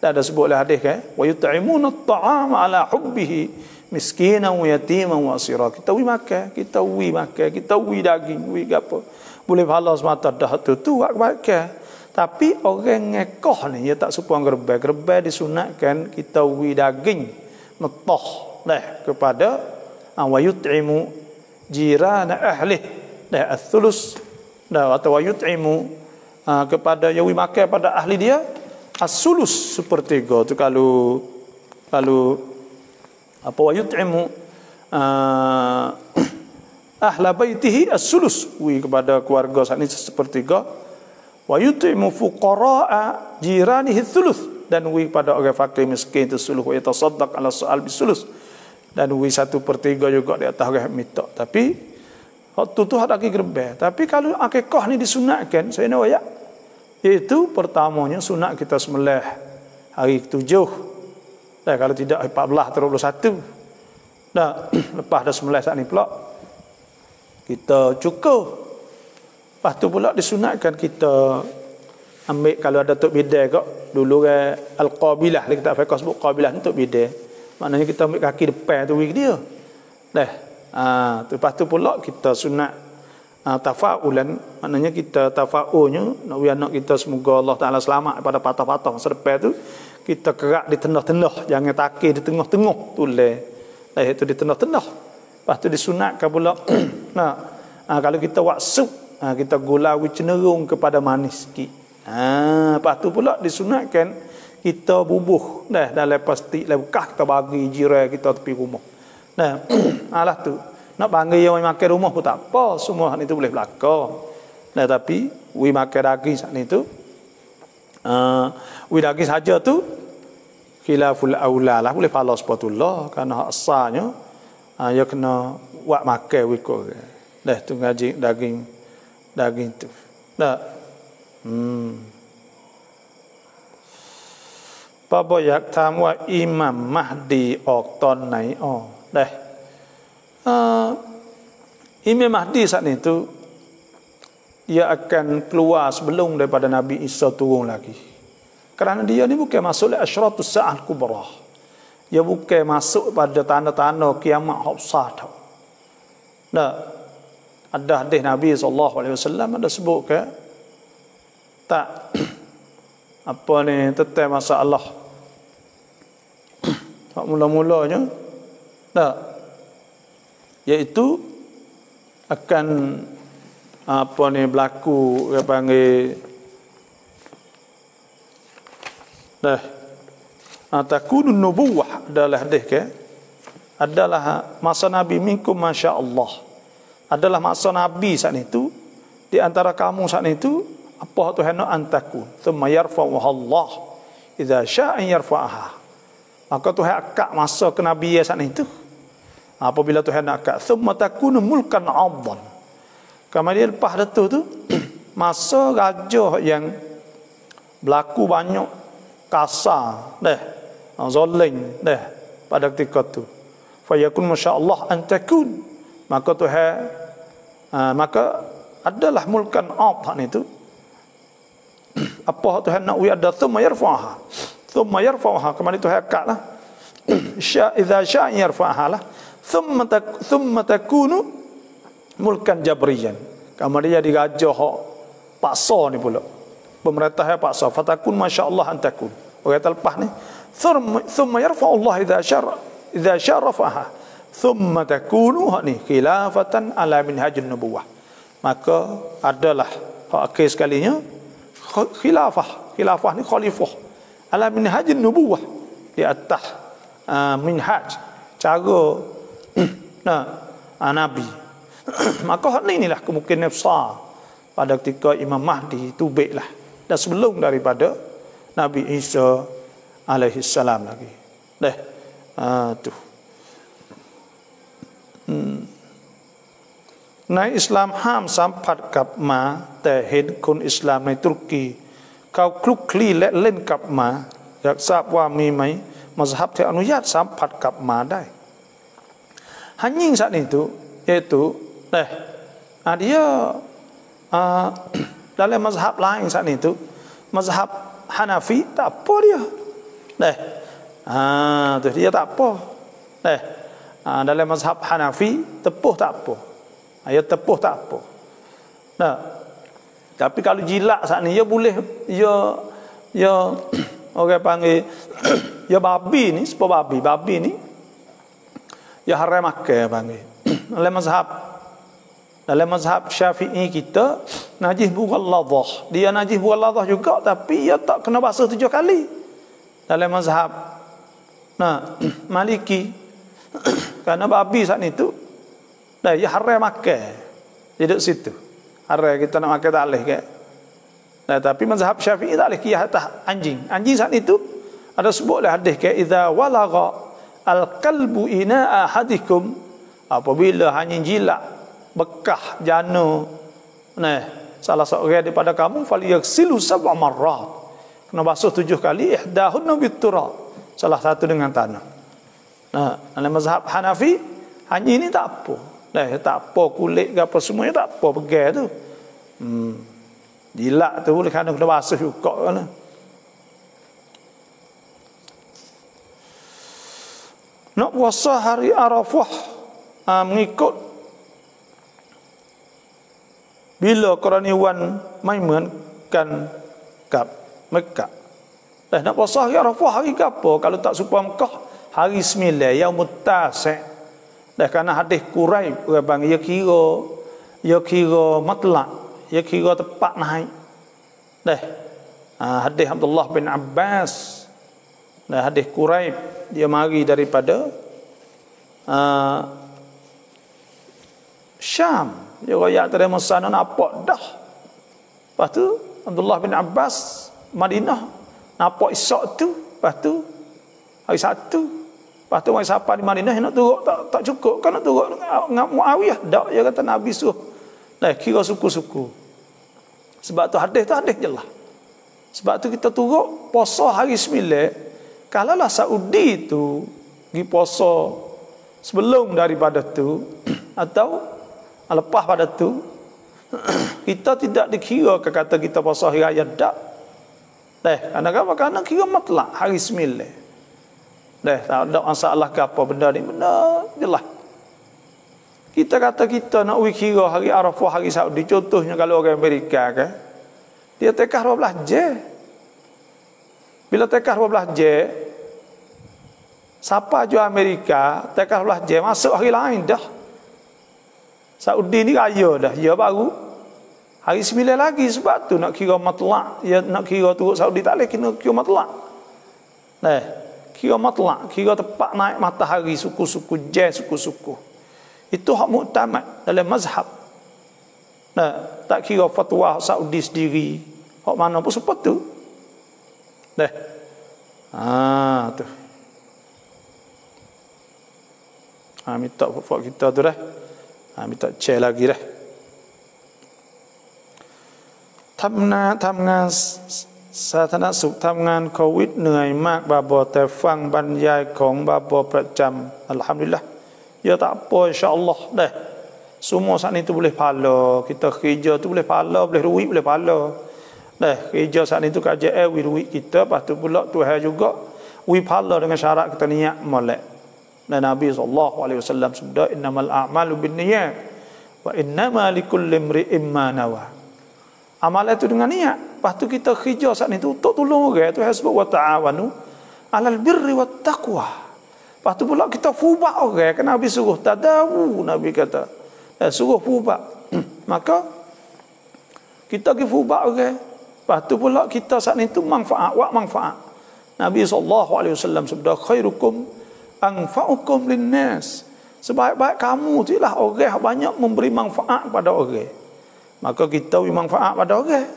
Speaker 1: Dan ada sebutlah hadis kan, wa yut'imuna at-ta'ama ala hubbihi miskinan wa yatiman wa asira. Kita wi makan, kita wi daging, wi gapo. Boleh pahala semata dah tu buat kebaikan. Tapi orang ngekah ni dia tak supaya gerbai disunatkan kita wi daging metah kepada wa yut'imu jirana ahli as-sulus atau wa yut'imu kepada yang wi makan pada ahli dia as-sulus sepertiga tu kalau apa wa yut'imu ahla baitihi as-sulus wi kepada keluarga saat ini sepertiga, wa yut'imu fuqara'a jiranihi as-sulus, dan wi kepada orang fakir miskin itu sulus, wa yatasaddaq ala soal bisulus, Dan wi 1/3 juga di atas orang mitok. Tapi waktu tu ada lagi gerbeh. Tapi kalau akikah ni disunatkan, saya nak ayat. Iaitu pertamanya sunat kita sembelih hari 7. Dan kalau tidak 14 atau 21. Dah lepas dah sembelih saat ni pula kita cukur. Lepas tu pula disunatkan kita ambil kalau ada tok bidai kok dulu al-qabilah kita fiqh sebut qabilah ni tok bidai. Maknanya kita ambil kaki depan tu wig dia. Dah. Lepas tu pula kita sunat tafaulan, maknanya kita tafaulnya nak anak kita semoga Allah Taala selamat daripada patah-patah masa depan tu kita kerak di tengah-tengah, jangan takir di tengah-tengah tulen. Dah itu di tengah-tengah. Lepas tu disunatkan pula kalau kita waksub kita gulawi cenderung kepada manis sikit. Lepas tu pula disunatkan kita bubuh dalam plastik bekas kita bagi jiran kita tepi rumah. Alah tu nak panggil yang makan rumah pun tak apa, semua ni tu boleh belaka. Tapi we makan daging saat ni tu we daging saja tu khilaful aula lah, boleh pahala sepatullah kerana asalnya ya kena buat makan we kau. Tu ngaji daging tu. Bapaอยากถามว่าอิหมัมมะฮดีออกตอนไหนImam Mahdi saat itu dia akan keluar sebelum daripada Nabi Isa turun lagi. Kerana dia ni bukan masuk le asyratus sa'ah kubra. Dia bukan masuk pada tanda-tanda kiamat hak besar tau. Ada hadis Nabi SAW ada sebut ke tak apa ni tentang masalah mula-mulanya iaitu akan apa ni berlaku dia panggil takunun nubuwah adalah hadis ke adalah masa Nabi minkum masya-Allah adalah masa Nabi saat itu di antara kamu saat itu apa Tuhan nak antakun thumma yarfa'uha Allah idza syaa yarfa'aha maka Tuhan akak masa ke Nabi saat itu apabila Tuhan nak akak thumma takunu mulkan 'adhan kemudian lepas itu tu masa raja yang berlaku banyak kasar zalim pada ketika tu fayakun masya-Allah antakun maka Tuhan maka adalah mulkan 'adhan itu apa Tuhan nak ada thumma yarfa'aha kemudian Tuhan akaklah idza syaa yarfa'aha lah thumma takunu mulkan jabriyan kemudian jadi raja hak paksa ni pula pemerintah yang paksa fatakun masya-Allah antakun orang terlepas ni thumma yarfa'ullah idza syarafaha thumma takunu hak ni khilafatan ala minhajun nubuwah maka adalah hak akhir sekalinya khilafah ni khalifah ala minhajun nubuwah di atas minhaj cara Nabi maka hal inilah kemungkinan besar pada ketika Imam Mahdi tubiklah dan sebelum daripada Nabi Isa alaihi salam lagi tuในอิสลามห้ามสัมผัสกับหมาแต่เห็นคนอิสลามในตุรกีเขาคลุกคลีและเล่นกับหมาอยากทราบว่ามีไหมมัซฮับที่อนุญาตสัมผัสกับหมาได้Hanying saat itu yaitu dia dalam mazhab lain saat itu mazhab Hanafi tak apa dia tu dia tak apa dalam mazhab Hanafi tepuh tak apa tepuh tak apa tapi kalau jilat saat ni dia boleh dia orang panggil ya babi ni sebab babi ni ya haram makan panggil dalam mazhab Syafi'i kita najis mughalladhah dia najis mughalladhah juga tapi dia tak kena basuh 7 kali dalam mazhab Maliki kerana babi saat itu ya haram makan duduk situ haram kita nak makan tak boleh ke tapi mazhab Syafi'i tak boleh kiyah atas anjing saat itu ada sebutlah hadis ke idza walagha al-kalbu ina ahadikum, apabila hanya jilat bekah jana salah seorang daripada kamu, falyaghsilu sab'a marrat, kena basuh 7 kali, ihdahunna bit-turab, salah satu dengan tanah. Dalam mazhab Hanafi hanya ini tak apa. Tak apa kulit ke apa semuanya tak apa, pegang tu. Jilat tu boleh kena basuh juga kan. Nak puasa hari Arafah mengikut bila Quraniwan Maimun kan kap Mekah. Nak puasa hari Arafah hari apa? Kalau tak serupa Mekah, hari 9 Yaumut Tasi'. Kerana hadis Quraib bang, ia kira matlaq, ia kira tepat naik. Hadis Abdullah bin Abbas, hadis Quraib, dia mari daripada Syam. Dia royak dari Mesana nampak dah. Lepas tu Abdullah bin Abbas Madinah nampak Isyak tu. Lepas tu hari Sabtu. Lepas tu orang siapa di Madinah nak turut tak cukup kan, nak turut dengan Muawiyah. Tak, dia kata Nabi suruh. Kira suku-suku. Sebab tu hadis jelas. Sebab tu kita turut puasa hari 9. Kalaulah Saudi tu pergi puasa sebelum daripada tu atau lepas pada tu, kita tidak dikira kata kita puasa hari raya dak. Kerana kira matlak hari 9. Tak ada masalah ke apa benda ni, benda jelas. Kita kata kita nak kira hari Arafah hari Saudi, contohnya kalau orang Amerika kan, dia tekah 12 je. Bila tekah 12 je, siapa jual Amerika tekah 12 je masuk hari lain dah. Saudi ni raya dah, ya baru hari 9 lagi. Sebab tu nak kira matlak, ya nak kira turut Saudi tak boleh kira matlak. Kira matlak, kira tepat naik matahari suku-suku je, suku-suku. Itu hak muktamad dalam mazhab. Tak kira fatwa Saudi sendiri, hak mana pun seperti tu. Tu. Minta fatwa kita tu dah. Minta cek lagi dah. Thamngan Saathana Suq ทำงานโควิดเหนื่อยมากบาบอแต่ฟังบรรยายของบาบอประจำอัลฮัมดุลิลละห์ ya tak apa insya-Allah dah. Semua saat itu boleh pahala. Kita kerja tu boleh pahala, boleh duit boleh pahala. Kerja saat itu KJL duit kita, lepas tu pula Tuhan juga wi pahala dengan syarat kita niat molek. Dan Nabi SAW sabda, innamal a'malu binniyat wa innama likulli imri'in ma nawa. Amal itu dengan niat. Lepas tu kita kerja saat itu untuk tolong orang. Tuhan sebut wa ta'awanu 'alal birri wat taqwa. Lepas tu pula kita fubak orang. Kan Nabi suruh tadawu, Nabi kata. Suruh fubak. Maka kita pergi fubak orang. Lepas tu pula kita saat itu manfaat, manfaat. Nabi SAW sabda, khairukum anfa'ukum linnas. Sebaik-baik kamu tu ialah orang yang banyak memberi manfaat pada orang. Maka kita beri manfaat pada orang.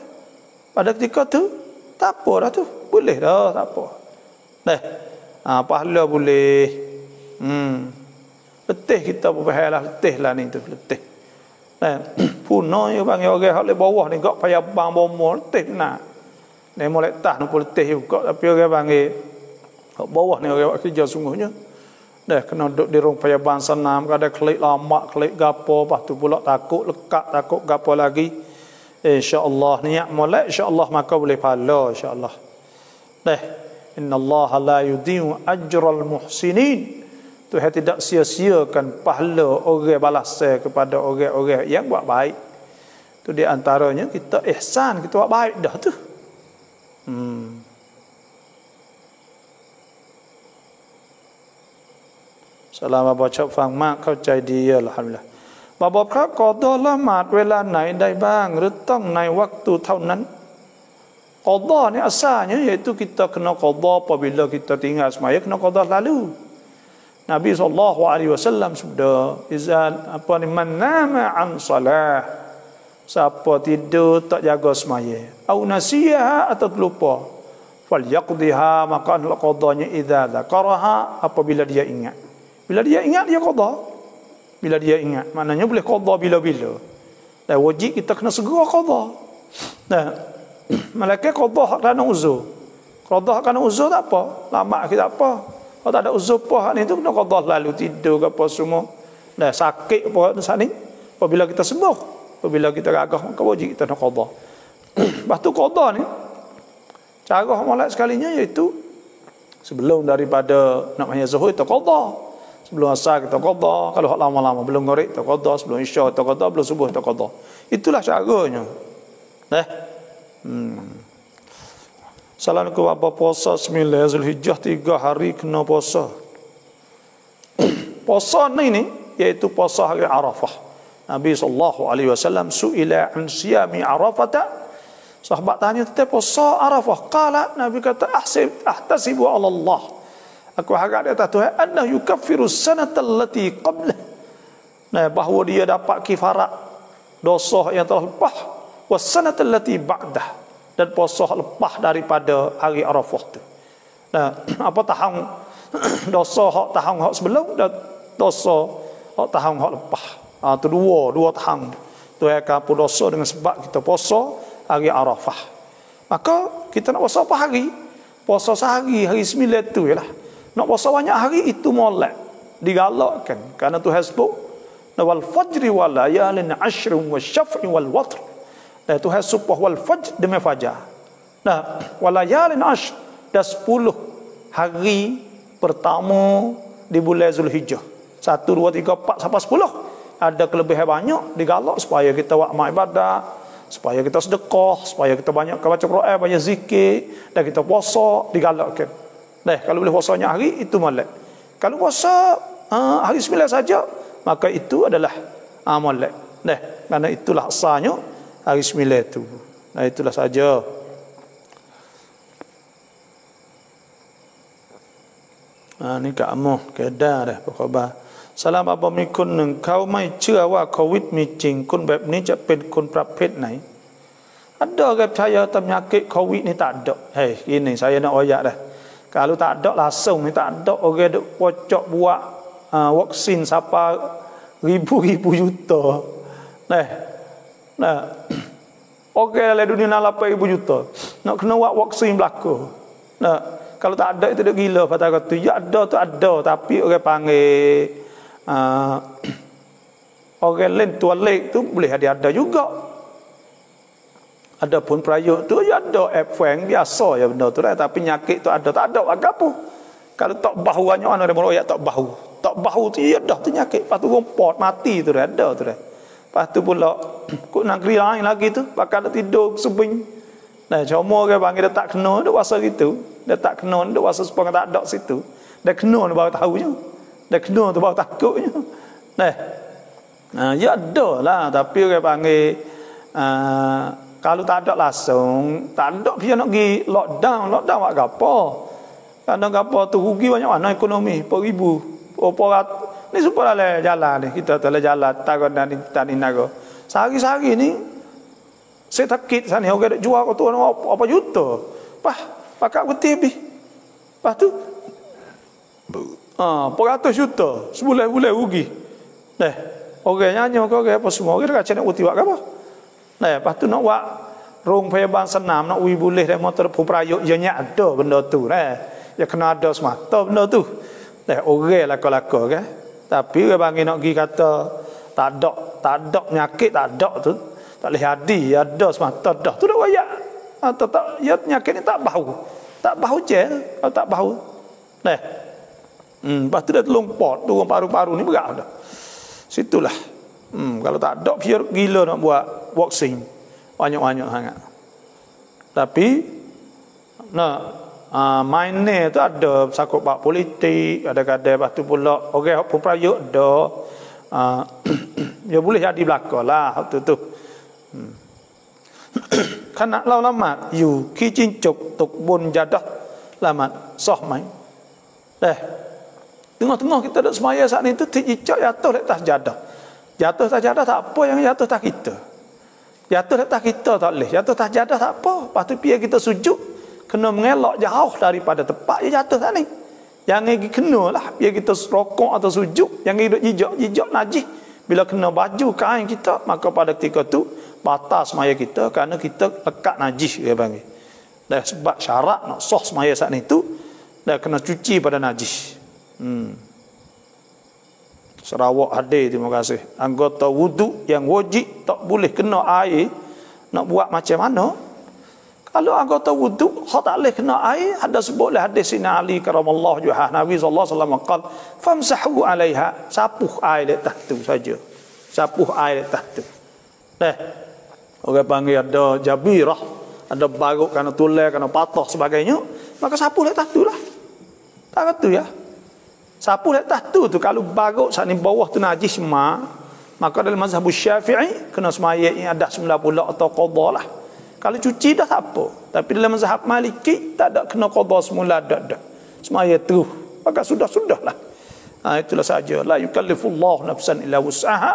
Speaker 1: Pada ketika tu tak apa dah tu. Boleh dah, tak apa. Pahala boleh. Letih kita berpahala, letih lah ni tu, letih. Puno yang panggil orang yang bawah ni kok payah bang bomo letih nak. Ni molek tah nak letih juga, tapi orang panggil bawah ni orang kerja sungguhnya. Kena duduk di rong payah bang senam, kada klik lama, klik gapo, lepas tu pula takut lekat, takut gapo lagi. Insya-Allah niat molek, insya-Allah maka boleh pahala insya-Allah. Innallaha la yudhi'u ajral muhsinin. Tuhan tidak sia-siakan pahala orang balas kepada orang-orang yang buat baik. Itu di antaranya kita ihsan, kita buat baik dah tu. Selama baca ฟังมากเข้าใจดีอัลฮัมดุลิลละห์บาบอกครับกอฎอละหมาดเวลาไหนได้บ้างหรือต้องในวรรคเท่านั้นกอฎอni asalnya iaitu kita kena qada apabila kita tinggal sembahyang, kena qada lalu. Nabi SAW sabda, izan man nama an salah, siapa tidur tak jaga sembahyang, au nasiha atau lupa, Falyaqdiha, maka qadanya idza dzakaraha, apabila dia ingat. Bila dia ingat dia qada. Bila dia ingat, maknanya boleh qada bila-bila. Dan wajib kita kena segera qada. Nah, malaikat qada kerana uzur. Qada kerana uzur tak apa, lama kita tak apa. Kalau tak ada uzur apa ni tu kena qada lalu tidur ke apa semua. Nah, sakit apa saat ni. Apabila kita sembuh, apabila kita gagah, maka wajib kita nak qada. Lepas tu qada ni cara molek sekalinya iaitu sebelum daripada nak maya zuhur kita qada. Sebelum asar kita qada, kalau lama-lama belum gharib kita qada, sebelum isya kita qada, belum subuh kita qada. Itulah caranya. Assalamualaikum, apa puasa 9 Zulhijjah 3 hari kena puasa. Puasa ni iaitu puasa hari Arafah. Nabi SAW su'ila an siyami Arafata. Sahabat tanya tentang puasa Arafah. Qala, Nabi kata ahtasibu ala Allah. Aku harap di atas Tuhan anna yukaffiru sanata allati qablah. Nah, bahawa dia dapat kifarat dosa yang telah lepas, was sanata allati ba'dah, dan puasa lepas daripada hari Arafah tu. Nah, apa tahun dosa hak tahun hak sebelum dan dosa hak tahun hak lepas. Tu dua tahun. Tu akan apa dosa dengan sebab kita puasa hari Arafah. Maka kita nak puasa apa hari? Puasa sehari, hari 9 tu ialah. Nak puasa banyak hari itu molek, digalakkan. Kerana Tuhan sebut wal fajri wal layalin ashrin wasyaf'i wal watr. Dan Tuhan sebut wal fajr demi fajar. Nah, wal layalin ashr, dah 10 hari pertama di bulan Zulhijjah. 1, 2, 3, 4 sampai 10. Ada kelebihan banyak, digalak supaya kita buat amal ibadat, supaya kita sedekah, supaya kita banyak baca Quran, banyak zikir, dan kita puasa, digalakkan. Kalau boleh puasanya hari itu molek. Kalau puasa hari 9 saja, maka itu adalah molek. Kerana itulah asalnya hari 9 itu. Itulah saja. Ni kamu kedah dah apa khabar. Salam apa miคุณหนึ่งเขาไม่เชื่อว่าโควิดมีจริงคนแบบนี้จะเป็นคนประเภทไหน Ada ke percaya penyakit Covid ni? Tak ada. Ini saya nak oyak dah. Kalau tak ada langsung ni tak ada orang duk pocok buat vaksin siapa ribu-ribu juta. Orang dalam dunia 8,000 juta nak kena buat vaksin belaka. Kalau tak ada itu duk gila kata kata. Ya ada tu ada, tapi orang panggil orang lain tualek tu boleh ada juga. Adapun perayuk tu ya ada F1 biasa ya benda tu lah. Tapi penyakit tu ada tak ada apa. Kalau tak bahu banyak mana dia meroyak tak bahu. Tak bahu tu ya dah tu penyakit. Lepas tu rompot mati tu dah ada tu dah. Lepas tu pula kok negeri lain lagi tu pakai dia tidur subing. Cuma orang panggil dia tak kena dia puasa gitu. Dia tak kena dia puasa supaya tak ada situ. Dia kena dia baru tahunya. Dia kena tu baru takutnya. Ya ada lah, tapi orang panggil kalau tak ada langsung, tak ada dia nak pergi lockdown buat apa? Kerana apa tu rugi banyak mana ekonomi, per ribu, ni supaya lah jalan ni, kita telah jalan takut dan tani naga. Sehari-hari ni saya takut sana orang nak jual tu apa juta. Pakai putih habis. Lepas tu 400 juta sebulan rugi. Orang nyanyi orang apa semua orang kacau nak putih buat apa? Lepas tu nak buat rong payabang senam, nak ui boleh dan motor perayuk, ianya ada benda tu. Ya kena ada semata benda tu. Orang laka-laka kan. Tapi orang panggil nak pergi kata tak ada penyakit, tak ada tu. Tak boleh hadir, ada semata dah. Tu dah wayak. Ya penyakit ni tak bau. Tak bau je. Kalau tak bau. Lepas tu dah terlompot. Turun paru-paru ni berat dah. Situlah. Kalau tak ada pure gila nak buat vaksin banyak-banyak sangat. Tapi mainnya tu ada sakut bab politik, ada kadang lepas tu pula orang perayuk ada ya boleh jadi belaka lah tu. Khana lau lamat yu khi chin chok tok bon jadah lamat soh mai. Tengah-tengah kita duduk semaya saat ni tu cicak jatuh di atas jadah. Jatuh tak jadah tak apa, yang jatuh tak kita. Jatuh tak kita tak boleh. Jatuh tak jadah tak apa. Lepas tu biar kita sujud. kena mengelak jauh daripada tempat dia jatuh tak ni. Jangan pergi kena lah, biar kita rokok atau sujud, jangan duduk jijak najis. Bila kena baju kain kita, maka pada ketika tu batal semaya kita kerana kita lekat najis dia panggil. Dan sebab syarat nak sah semaya saat ni tu dah kena cuci pada najis. Sarawak hadir, terima kasih. Anggota wuduk yang wajib tak boleh kena air, nak buat macam mana? Kalau anggota wuduk hak tak boleh kena air, ada sebut oleh hadis Sina Ali karamallahu wajhah, Nabi sallallahu alaihi wasallam qala famsahu alaiha, sapuh air di atas tu saja. Sapuh air di atas tu. Orang panggil ada jabirah, ada baruk kerana tulang, kerana patah sebagainya, maka sapuh di atas tu lah. Tak kata ya. Sapuh di atas tu kalau baruk saat ni bawah tu najis maka dalam mazhab Syafi'i kena semaya yang ada 90 atau qada lah. Kalau cuci dah tak apa. Tapi dalam mazhab Maliki tak ada kena qada semula dah. Semaya terus. Maka sudah-sudahlah. Itulah saja. La yukallifullahu nafsan illa wus'aha.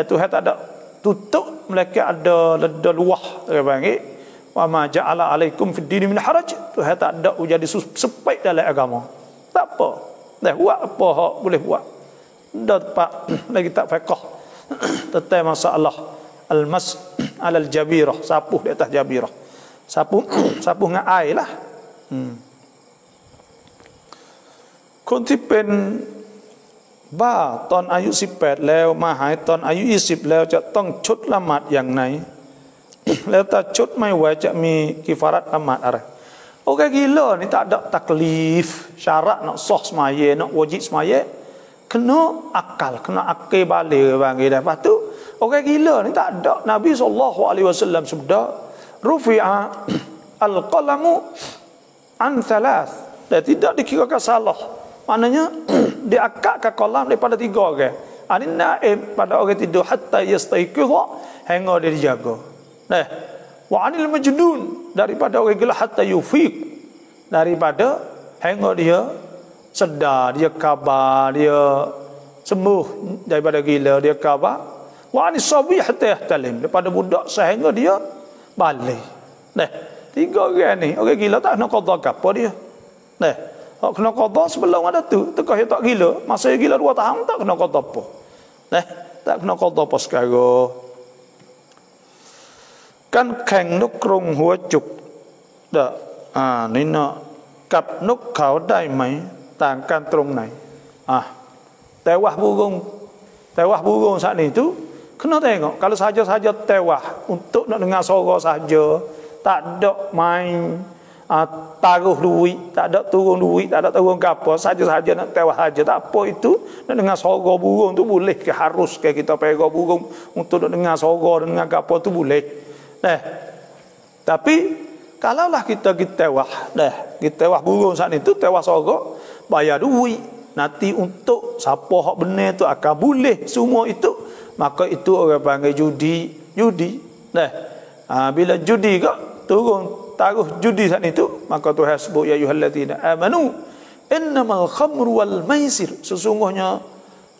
Speaker 1: Tuhan tak ada tutup, mereka ada luah dia panggil. Wa ma ja'ala alaikum fid dini min haraj. Tuhan tak ada jadi sepait dalam agama. Tak apa. Buat apa hak boleh buat. Dah tepat lagi tak fiqh. Tentang masalah al-mas alal jabirah, sapuh di atas jabirah. Sapuh dengan air lah. Kontipen baตอนอายุ18แล้วมาหายตอนอายุ20แล้วจะต้องชดละหมาดอย่างไหน แล้วถ้าชดไม่ไหวจะมีกิฟารัตละหมาดอะไร Orang gila ni tak ada taklif, syarat nak sah semaya, nak wajib semaya, kena akal balik panggil dah. Lepas tu orang gila ni tak ada. Nabi SAW sabda, rufi'a al-qalamu an thalath. Dan tidak dikirakan salah. Maknanya diangkatkan qalam daripada 3 orang. Anin naim pada orang tidur hatta yastaiqidha, hingga dia dijaga. Wa anil majnun, daripada orang gila hatta yufiq, daripada hingga dia sedar, dia khabar, dia sembuh daripada gila, dia khabar. Wa anis sabi hatta yahtalim, daripada budak sehingga dia balik. 3 orang ni, orang gila tak kena qada apa dia. Hak kena qada sebelum ada tu, tekah dia tak gila, masa dia gila 2 tahun tak kena qada apa. Tak kena qada apa sekarang. Kan kheng nuk krung hua chuk da ni nak kap nuk khao dai mai, ต่างกันตรงไหน tewah burung saat ni tu kena tengok. Kalau saja-saja tewah untuk nak dengar suara saja, tak ada main taruh duit, tak ada turun duit, tak ada turun kapal, saja-saja nak tewah saja, tak apa itu. Nak dengar suara burung tu boleh ke, harus ke kita pegang burung untuk nak dengar suara, dengar kapal tu boleh. Tapi kalaulah kita tewah burung saat itu, tewah suara, bayar duit nanti untuk siapa hak benar tu akan boleh semua itu, maka itu orang panggil judi. Bila judi kak turun taruh judi saat itu, maka Tuhan sebut ya ayyuhallazina amanu innamal khamru wal maisir, sesungguhnya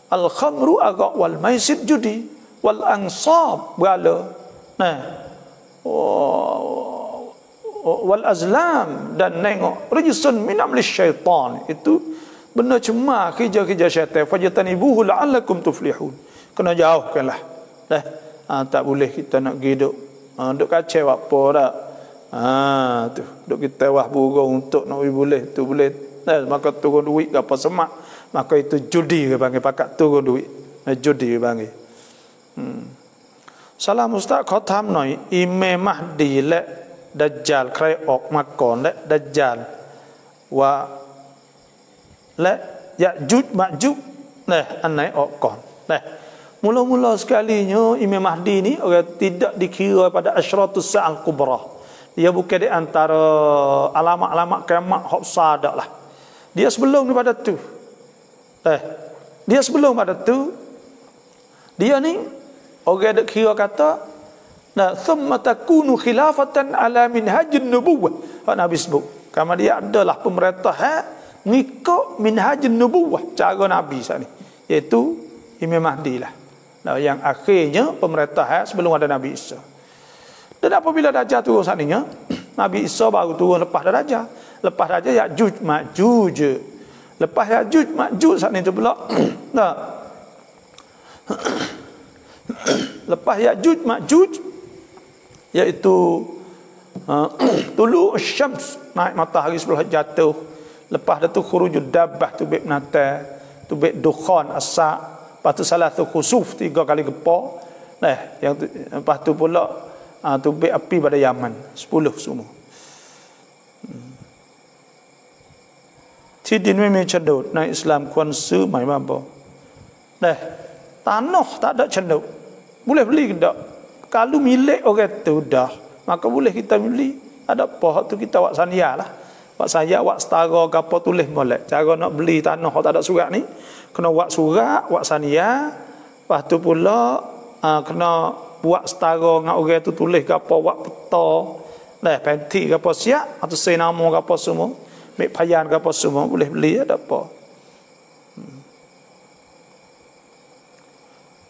Speaker 1: al khamru agak wal maisir judi, wal ansab berhala, wal azlam, dan nengok rijsun min amli syaitan, itu benda cemar kerja-kerja syaitan. Fajtanibuhu la'allakum tuflihun, kena jauhkanlah. Tak boleh kita nak pergi duk kacau apa dak. Tu duk kita tewah burung untuk nak boleh tu boleh. Maka turun duit ke apa semak, maka itu judi ke panggil, pakat turun duit. Judi ke panggil. Salam Ustaz, ขอถามหน่อยอิหม่ามมัฮดีและดัจญาลใครออกมาก่อนและดัจญาลว่าและยะจุจมะจุจอันไหนออกก่อน mula-mula sekalinya Imam Mahdi ni orang tidak dikira pada asyratus sa'al kubra. Dia bukan di antara alamat-alamat kiamat hak besar dak lah. Dia sebelum daripada tu. Dia sebelum pada tu, dia ni orang dak kira kata thumma takunu khilafatan ala minhajin nubuwah. Hak Nabi sebut, kerana dia adalah pemerintahan ngikut minhajin nubuwah, cara Nabi saat ni, iaitu Imam Mahdi lah. Yang akhirnya pemerintahan sebelum ada Nabi Isa. Dan apabila Dajjal turun saat ni, Nabi Isa baru turun lepas darjah. Lepas darjah Ya'juj Ma'juj. Lepas Ya'juj Ma'juj saat ni tu pula. Nah. Lepas Ya'juj Ma'juj iaitu tulu syams, naik matahari sebelah jatuh. Lepas tu khurujud dabbah, tubik natal, tubik dukhan asap, lepas tu salah tu khusuf, 3 kali gepak. Nah, yang tu, lepas tu pula tubik api pada Yaman, 10 semua. Tidin memang cedut, naik Islam kuan su mai apa. Nah, tanah tak ada cedut. Boleh beli ke tak? Kalau milik orang tu dah, maka boleh kita beli. Ada apa tu kita buat sania lah. Buat saya buat setara ke apa tulis boleh. Cara nak beli tanah tak ada surat ni, kena buat surat, buat sania. Lepas tu pula kena buat setara dengan orang tu tulis ke apa, buat peta. Nah, penti ke apa siap atau saya nama ke apa semua. Mek payan ke apa semua boleh beli, ada apa.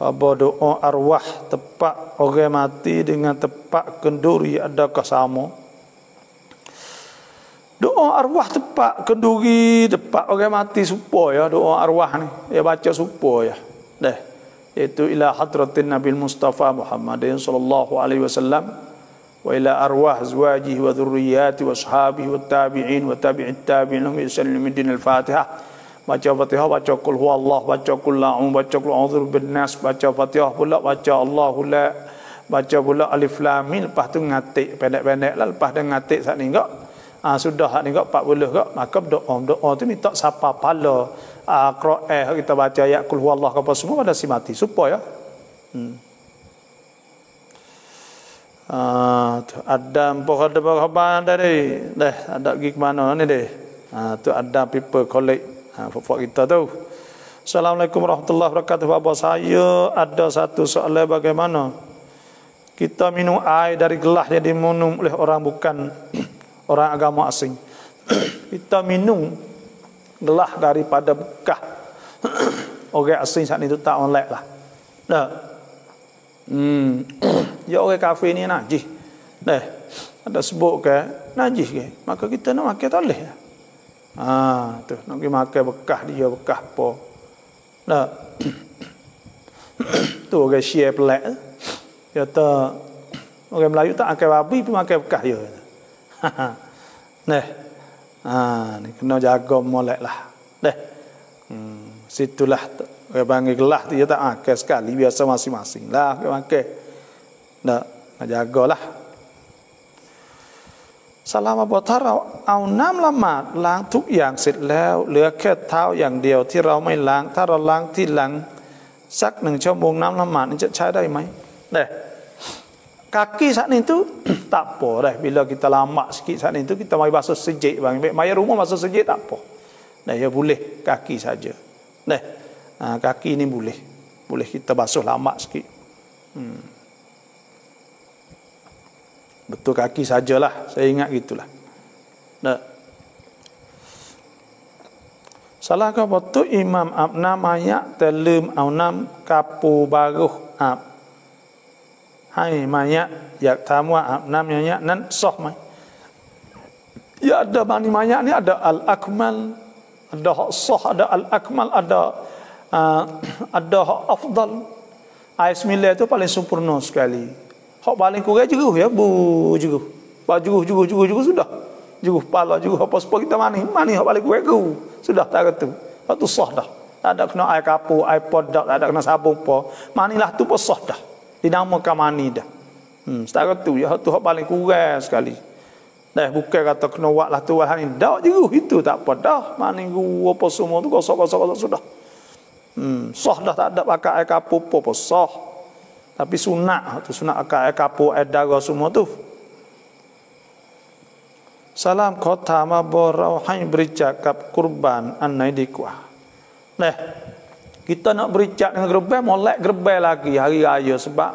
Speaker 1: Apa doa arwah tepak orang mati dengan tepak kenduri adakah sama? Doa arwah tepak kenduri tepak orang mati supaya doa arwah ni dia baca supaya dah iaitu ila hadratin Nabi Mustafa Muhammadin sallallahu alaihi wasallam wa ila arwah azwajihi wa dhurriyyati wa ashabihi wa tabi'in wa tabi'it tabi'in lahum yusallimu din al-Fatihah. Baca Fatihah, baca qul huwallah, baca qul la'um, baca qul a'udzu binnas, baca Fatihah pula, baca Allahu la, baca pula alif lam mim, lepas tu ngatik pendek-pendek lah. Lepas dah ngatik sat ni enggak sudah hak ni enggak 40 enggak, maka doa tu minta siapa pala Quran kita baca ayat qul huwallah apa semua pada si mati supaya ada pohon dari dah ada pergi ke mana ni deh. Tu ada people collect fok kita tu. Assalamualaikum warahmatullahi wabarakatuh. Bapa saya ada satu soalan, bagaimana kita minum air dari gelas yang diminum oleh orang bukan orang agama asing. Kita minum gelas daripada bekas orang asing saat itu tak molek lah. Dah. Ya orang kafir ni najis. Dah. Ada sebut ke najis ke? Maka kita nak makan tak boleh. Tu nak pergi makan bekas dia, bekas apa. Dah. Tu orang Syiah pelik. Kata orang Melayu tak makan babi pergi makan bekas dia. Nah. Ni kena jaga molek lah. Dah. Situlah orang panggil gelas dia tak makan sekali, biasa masing-masing lah makan. Dah, jagalah. Salam apaเราเอาน้ำละหมาดล้างทุกอย่างเสร็จแล้วเหลือแค่เท้าอย่างเดียวที่เราไม่ล้างถ้าเราล้างที่หลังสัก1 ชั่วโมงน้ำละหมาดนี้จะใช้ได้ไหม? Deh. Kaki saat itu tak apa dah. Bila kita lama sikit saat itu kita mai basuh sejik bang. Mai rumah basuh sejik tak apa. Dah ya boleh kaki saja. Dah. Kaki ini boleh. Boleh kita basuh lama sikit. Betul kaki sajalah, saya ingat gitulah. Dah. Salah ke betul imam abna mayak telum au nam kapu baruh ab. Hai mayak yak tamu abna mayak nan soh mai. Ya ada mani mayak ni ada al-akmal, ada hak soh, ada al-akmal, ada hak afdal. Ayat 9 itu paling sempurna sekali. Hak paling kurang jeruh ya, jeruh. Jeruh sudah. Jeruh pala, jeruh apa-apa kita mani hak paling kurang jeruh. Sudah tak kata. Hak tu sah dah. Tak ada kena air kapur, air podak, tak ada kena sabun apa. Manilah tu pun sah dah. Dinamakan mani dah. Tak kata ya, hak tu hak paling kurang sekali. Dah bukan kata kena buat lah tu wal ni. Dak jeruh itu tak apa dah. Mani gua apa semua tu kosong sudah. Sah dah, tak ada pakai air kapur apa sah. Tapi sunat tu, sunat air kapur, air darah semua tu. Salam kau tama borau hai bercakap kurban anai dikuah. Nah, kita nak bercakap dengan gerbai, molek gerbai lagi hari raya sebab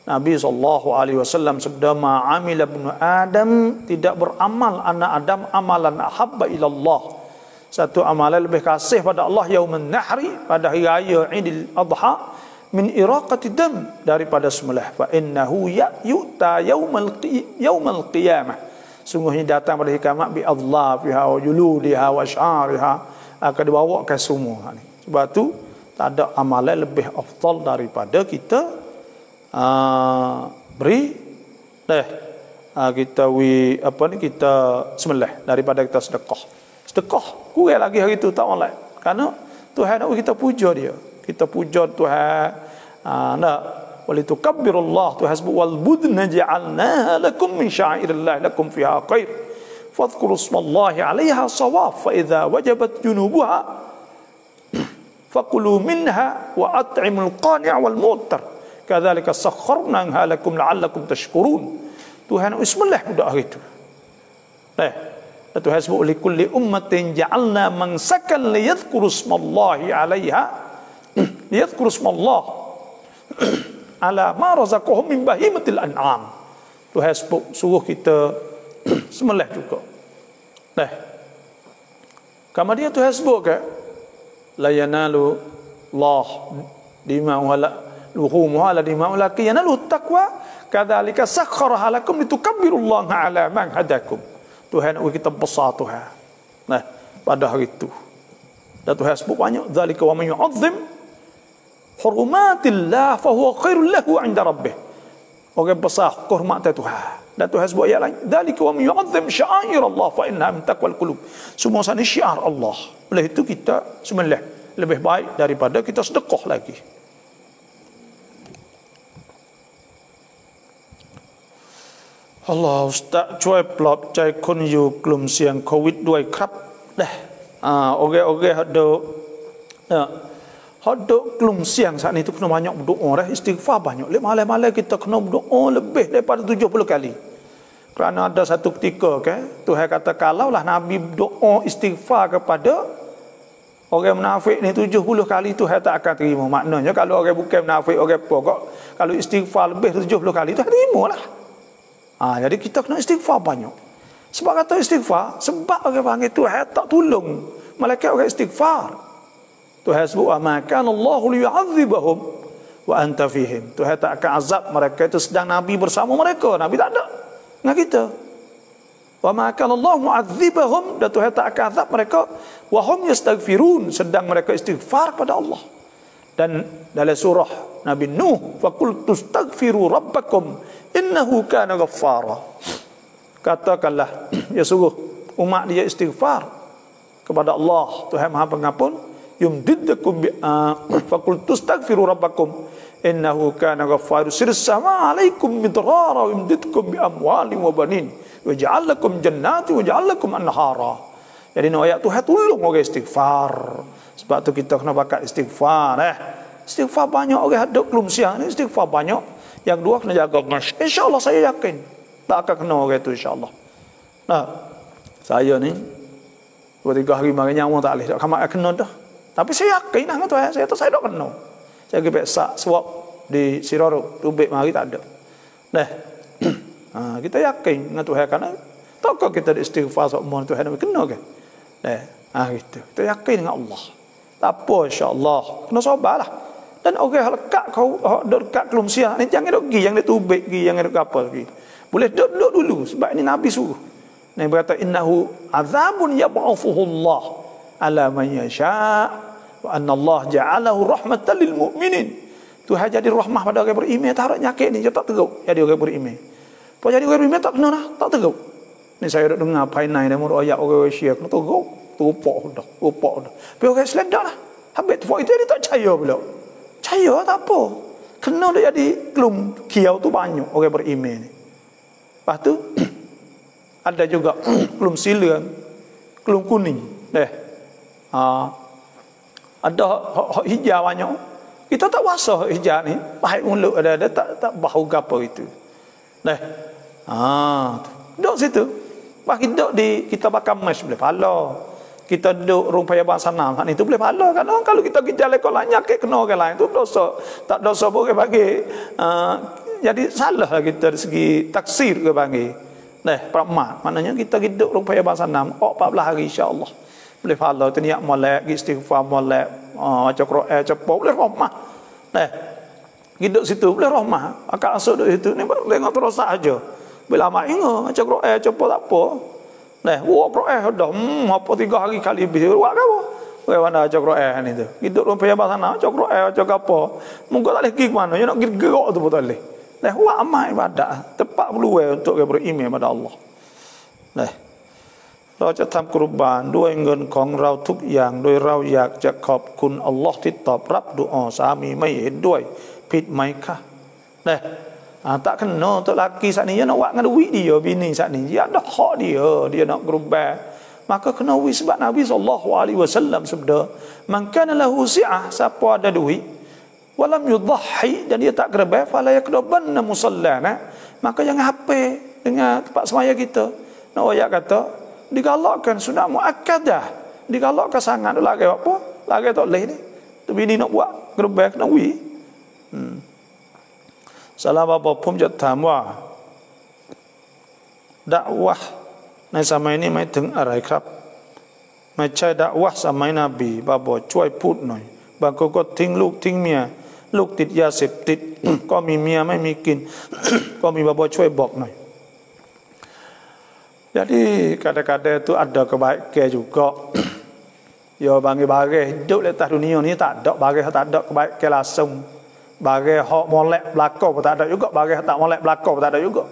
Speaker 1: Nabi SAW sabda ma'amil ibnu Adam, tidak beramal anak Adam amalan ahabba ilallah. Satu amalan lebih kasih pada Allah yaumun nahri, pada hari raya Idul Adha, min iraqati dam, daripada sembelih. Fa innahu yu'ta yaumal qiyamah, Sungguhnya datang pada hari kiamat bi adlafiha wa juludiha wa sya'riha, akan dibawakan semua ni. Sebab tu tak ada amalan lebih afdal daripada kita beri kita kita sembelih daripada kita sedekah. Sedekah kurang lagi hari tu tak molek. Karena Tuhan nak kita puja dia. Kita puja Tuhan. Nak walitukabbirullah, Tuhan sebut wal budna ja'alnaha lakum min sya'airillah lakum fiha khair. Fadhkuru ismallahi 'alaiha shawaf fa idza wajabat junubuha fakulu minha wa at'imul qani' wal mu'tar. Kadzalika sakharnaha lakum la'allakum tashkurun. Tuhan ismallah budak hari itu. Tuhan sebut likulli ummatin ja'alna mansakan liyadhkuru ismallahi 'alaiha liyadhkuru ismallah ala ma razaqahum min bahimatil an'am. Tuhan sebut suruh kita sembelih juga. Kemudian Tuhan sebut ke la yanalu Allah dima'u la luhumuha la dima'u lakin yanalu taqwa kadzalika sakhkharaha lakum litukabbirullaha ala man hadakum. Tuhan nak kita besar Tuhan. Pada hari itu. Dan Tuhan sebut banyak zalika wa man yu'azzim hurumatillah fahuwa khairul lahu 'inda rabbih. Orang besar hormat Tuhan. Dan Tuhan sebut ayat lain, dzalika wa man yu'azzim sya'airallah fa innaha min taqwal qulub. Semua sana syiar Allah. Oleh itu kita sembelih lebih baik daripada kita sedekah lagi. Allah Ustaz ช่วยปลอบใจคนอยู่กลุ่มเสี่ยงโควิดด้วยครับHadap kelum siang saat itu kena banyak berdoa, istighfar banyak. Malam-malam kita kena berdoa lebih daripada 70 kali. Kerana ada satu ketika Tuhan kata kalaulah Nabi berdoa istighfar kepada orang munafik ni 70 kali, Tuhan tak akan terima. Maknanya kalau orang bukan munafik, orang pokok, kalau istighfar lebih 70 kali, Tuhan terimalah. Jadi kita kena istighfar banyak. Sebab kata istighfar, sebab orang panggil Tuhan tak tolong malaikat orang istighfar. Tuhan sebut ma kana Allahu liyu'adzibahum wa anta fihim. Tuhan tak akan azab mereka itu sedang Nabi bersama mereka. Nabi tak ada dengan kita. Wa ma kana Allahu mu'adzibahum, dan Tuhan tak akan azab mereka wa hum yastaghfirun, sedang mereka istighfar kepada Allah. Dan dalam surah Nabi Nuh, faqul tastaghfiru rabbakum innahu kana ghaffara. Katakanlah ya suruh umat dia istighfar kepada Allah, Tuhan Maha Pengampun. Yumdiddakum bi faqul tastaghfiru rabbakum innahu kana ghaffar yursilis samaa 'alaikum midrara wa yumdidkum bi amwalin wa banin wa ja'al lakum jannatin wa ja'al lakum anhara. Jadi ayat Tuhan tolong orang istighfar. Sebab tu kita kena bakat istighfar. Istighfar banyak orang hadap kelum siang ni, istighfar banyak. Yang dua kena jaga ngas. Insya-Allah saya yakin tak akan kena orang itu insya-Allah. Saya ni 2-3 hari mari nyawa tak boleh tak kena dah. Tapi saya yakin dengan Tuhan, saya tak kena. Saya pergi peksa swab di Siraruk, tubik mari tak ada. Kita yakin dengan Tuhan kerana takkah kita istighfar semua Tuhan nak kena ke? Gitu. Kita yakin dengan Allah. Tak apa insya-Allah. Kena sabarlah. Dan orang lekat kau dekat kelum siang ni jangan duk pergi, jangan duk tubik pergi, jangan duk kapal pergi. Boleh duduk dulu sebab ini Nabi suruh. Nabi berkata innahu azabun yab'athuhu Allah ala man yasha' wa anna Allah ja'alahu rahmatan lil mu'minin. Tuhan jadi rahmah pada orang beriman. Tak harap nyakit ni tak teruk jadi orang beriman. Apa jadi orang beriman tak kena dah, tak teruk. Ni saya dah dengar painai dan ayat orang Asia kena teruk, rupak dah. Tapi orang Islam dah lah. Habis tu itu dia tak percaya pula. Percaya tak apa. Kena dah jadi kelum kiau tu banyak orang beriman ni. Lepas tu ada juga kelum sila, kelum kuning. Ada hijau banyak. Kita tak puasa hijau ni. Baik mulut ada tak bau gapo itu. Duduk situ. Bagi duduk di kita bakar mas boleh pahala. Kita duduk rumah payabang sana, hak itu boleh pahala kan. Kalau kita pergi jalan kau lain nyakit kena orang lain tu dosa. Tak dosa boleh bagi. Jadi salah lah kita dari segi taksir ke bagi. Prakmat. Maknanya kita duduk rumah payabang sana 14 hari insya-Allah. Boleh pahala tu niat molek, istighfar molek, baca Quran cepat boleh rahmah. Hidup situ boleh rahmah. Akak asuk duduk situ ni tengok terus aja. Bila mak ingat macam Quran coba tak apa. Nah, Quran dah apa 3 hari kali habis buat apa? Wei mana baca Quran ni tu. Hidup orang payah sana baca Quran baca apa. Muka tak boleh pergi ke mana, you nak pergi gerak tu pun tak boleh. Nah, buat amal ibadat tepat peluang untuk beriman pada Allah. Nah, เราจะทำกุรบานด้วยเงินของเราทุกอย่างโดยเราอยากจะขอบคุณอัลลอฮ์ที่ตอบรับดุอาสามีไม่เห็นด้วยผิดไหมคะnah tak kena untuk laki saat ni dia nak buat dengan duit dia bini saat ni dia ada hak dia nak kurban maka kena wis sebab Nabi SAW sabda man kana lahu si'ah siapa ada duit walam yudhahi dan dia tak kurban fala yakdabanna musallana maka jangan hafal dengan tempat semaya kita nak ayat kata digalakkan sunnah muakkadah digalakkan sangat lagi apa lagi tak boleh ni tu bini nak buat kurban kena wis salah apa punจะถามว่าดะวะห์ในสมัยนี้หมายถึงอะไรครับไม่ใช่ดะวะห์สมัยนบีบาบอกช่วยพูดหน่อยบางคนก็ทิ้งลูกทิ้งเมียลูกติดยาเสพติด ก็มีเมียไม่มีกิน ก็มีบาบอกช่วยบอกหน่อย jadi kadang-kadang itu ada kebaikan juga ya bagi-bagi hidup di atas dunia ni tak ada kebaikan langsung bagi hak molek belakang pun tak ada juga bagi tak molek belakang pun tak ada juga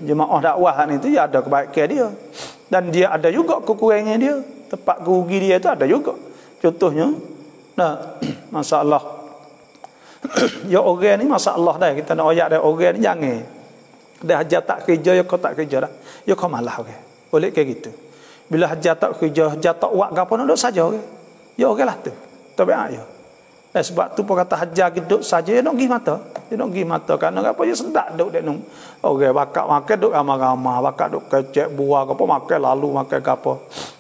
Speaker 1: jemaah dakwah ni tu ya ada kebaikan dia dan dia ada juga kekurangan dia tempat kerugi dia tu ada juga contohnya nah masalah ya orang ni masalah dah kita nak ayat dah orang ni jangan dah hajat tak kerja ya kau tak kerja dah ya kau malah okay. Boleh kayak gitu bila hajat tak kerja hajat tak buat apa nak duduk saja okay. Ya okey lah tu tabiat ya sebab tu pun kata hajar duduk saja dia nak pergi mata kerana apa dia sedap duduk dia nung okey bakak makan duduk ramai-ramai bakak duduk kecek buah apa makan lalu makan apa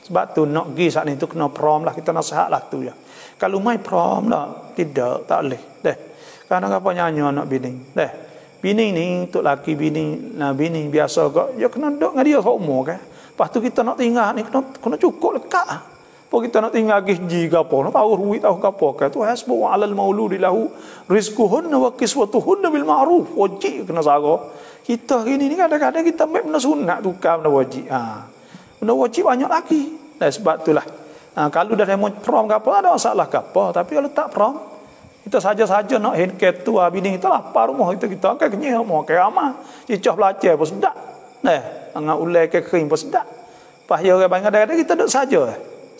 Speaker 1: sebab tu nak pergi saat ni tu kena prom lah kita nasihat lah tu ya kalau mai prom lah tidak tak boleh deh kerana apa nyanyi anak bini deh bini ni untuk laki bini nah bini biasa kok ya kena duduk dengan dia umur kan lepas tu kita nak tinggal ni kena cukup lekat Pok kita nak tinggal gaji ke apa, nak tahu duit tahu ke apa ke. Tu hasbu 'alal mauludi lahu rizquhunna wa kiswatuhunna bil ma'ruf. Wajib kena sara. Kita gini ni kadang-kadang kita ambil benda sunat tukar benda wajib. Benda wajib banyak lagi. Dan sebab itulah kalau dah mau prom ke apa ada masalah ke apa, tapi kalau tak prom kita saja-saja nak henket tu bini kita lapar rumah kita kan kenyang mau ke ramah. Cicah belajar pun sedap. Nah, angah ulai ke kering pun sedap. Pahaya orang kadang-kadang kita duduk saja.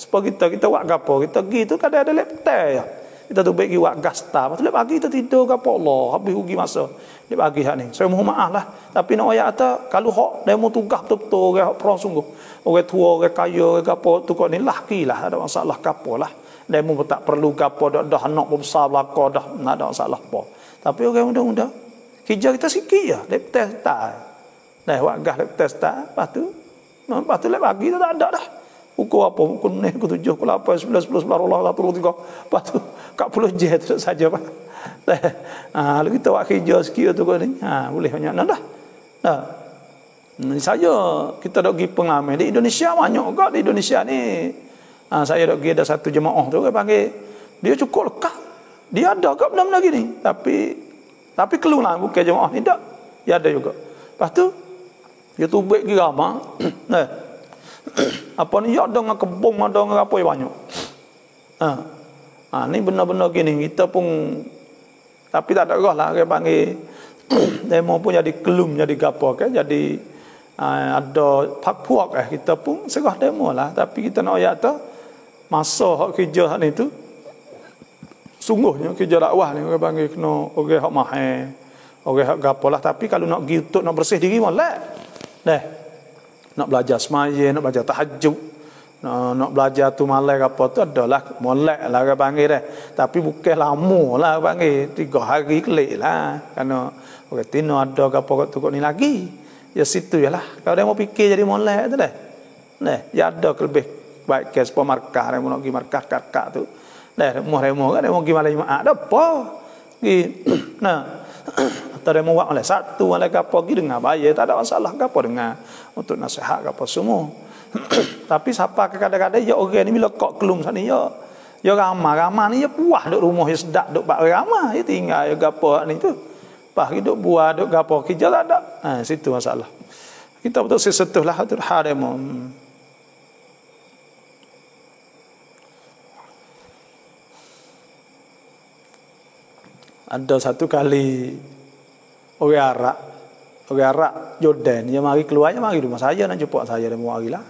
Speaker 1: Supaya kita buat gapo kita pergi tu kadang ada laptop ya kita tu bagi buat gasta lepas tu pagi kita tidur gapo Allah habis rugi masa dia bagi hak ni saya mohon maaf lah tapi nak ayat kata kalau hak dia mau tugas betul orang hak pro sungguh orang tua orang kaya orang gapo tu kau ni laki lah ada masalah gapo lah dia mau tak perlu gapo dah anak besar belaka dah tak ada masalah apa tapi orang muda-muda kerja kita sikit ya laptop tak dah buat gas laptop tak lepas tu bagi tu tak ada dah pukul apa, pukul 6, pukul 7, pukul 8, 9, 10, 11, 12, 13, lepas tu 40 je tu saja Pak. Lalu kita buat kerja sikit tu ni, boleh banyak dah. Saya kita dok pergi pengalaman di Indonesia banyak juga di Indonesia ni. Saya dok pergi ada satu jemaah tu dia panggil dia cukup lekat. Dia ada kat benda-benda gini, tapi keluar bukan jemaah ni tak. Dia ada juga. Lepas tu dia tubik pergi ramah. Apa ni ya dengan kebun ada dengan apa yang banyak. Ni benar-benar gini kita pun tapi tak ada lah dia panggil demo pun jadi kelum jadi gapo kan jadi ada pak puak kita pun serah demo lah tapi kita nak ayat tu masa hak kerja hak ni tu sungguhnya kerja dakwah ni orang panggil kena orang hak mahal orang hak gapo lah tapi kalau nak pergi untuk nak bersih diri molek nak belajar semaya, nak belajar tahajud, nak belajar tu malai apa tu adalah molek lah orang panggil dah. Tapi bukan lama lah orang panggil 3 hari kelik lah. Kerana orang tino ada apa tu kok ni lagi. Ya situ yalah. Kalau dia mau fikir jadi molek tu dah. Ya ada lebih baik ke sepuluh markah dia mau nak pergi markah kakak tu. Remo kan dia mau pergi malam Jumaat dah apa. Atau dia mau buat oleh satu oleh apa pergi dengar bayar tak ada masalah apa dengar untuk nasihat apa semua. Tapi siapa kadang-kadang ya orang ni bila kok kelum sana ya ramah ni ya puas duk rumah ya sedap duk bak ramah ya tinggal ya gapo ni tu. Pas hidup buah, duk gapo, kerja tak ada. Situ masalah. Kita betul sesetuh lah tu haram. Ada satu kali orang Arab Jordan, dia mari keluarnya mari rumah saya nak jumpa saya, dia mau mari lah.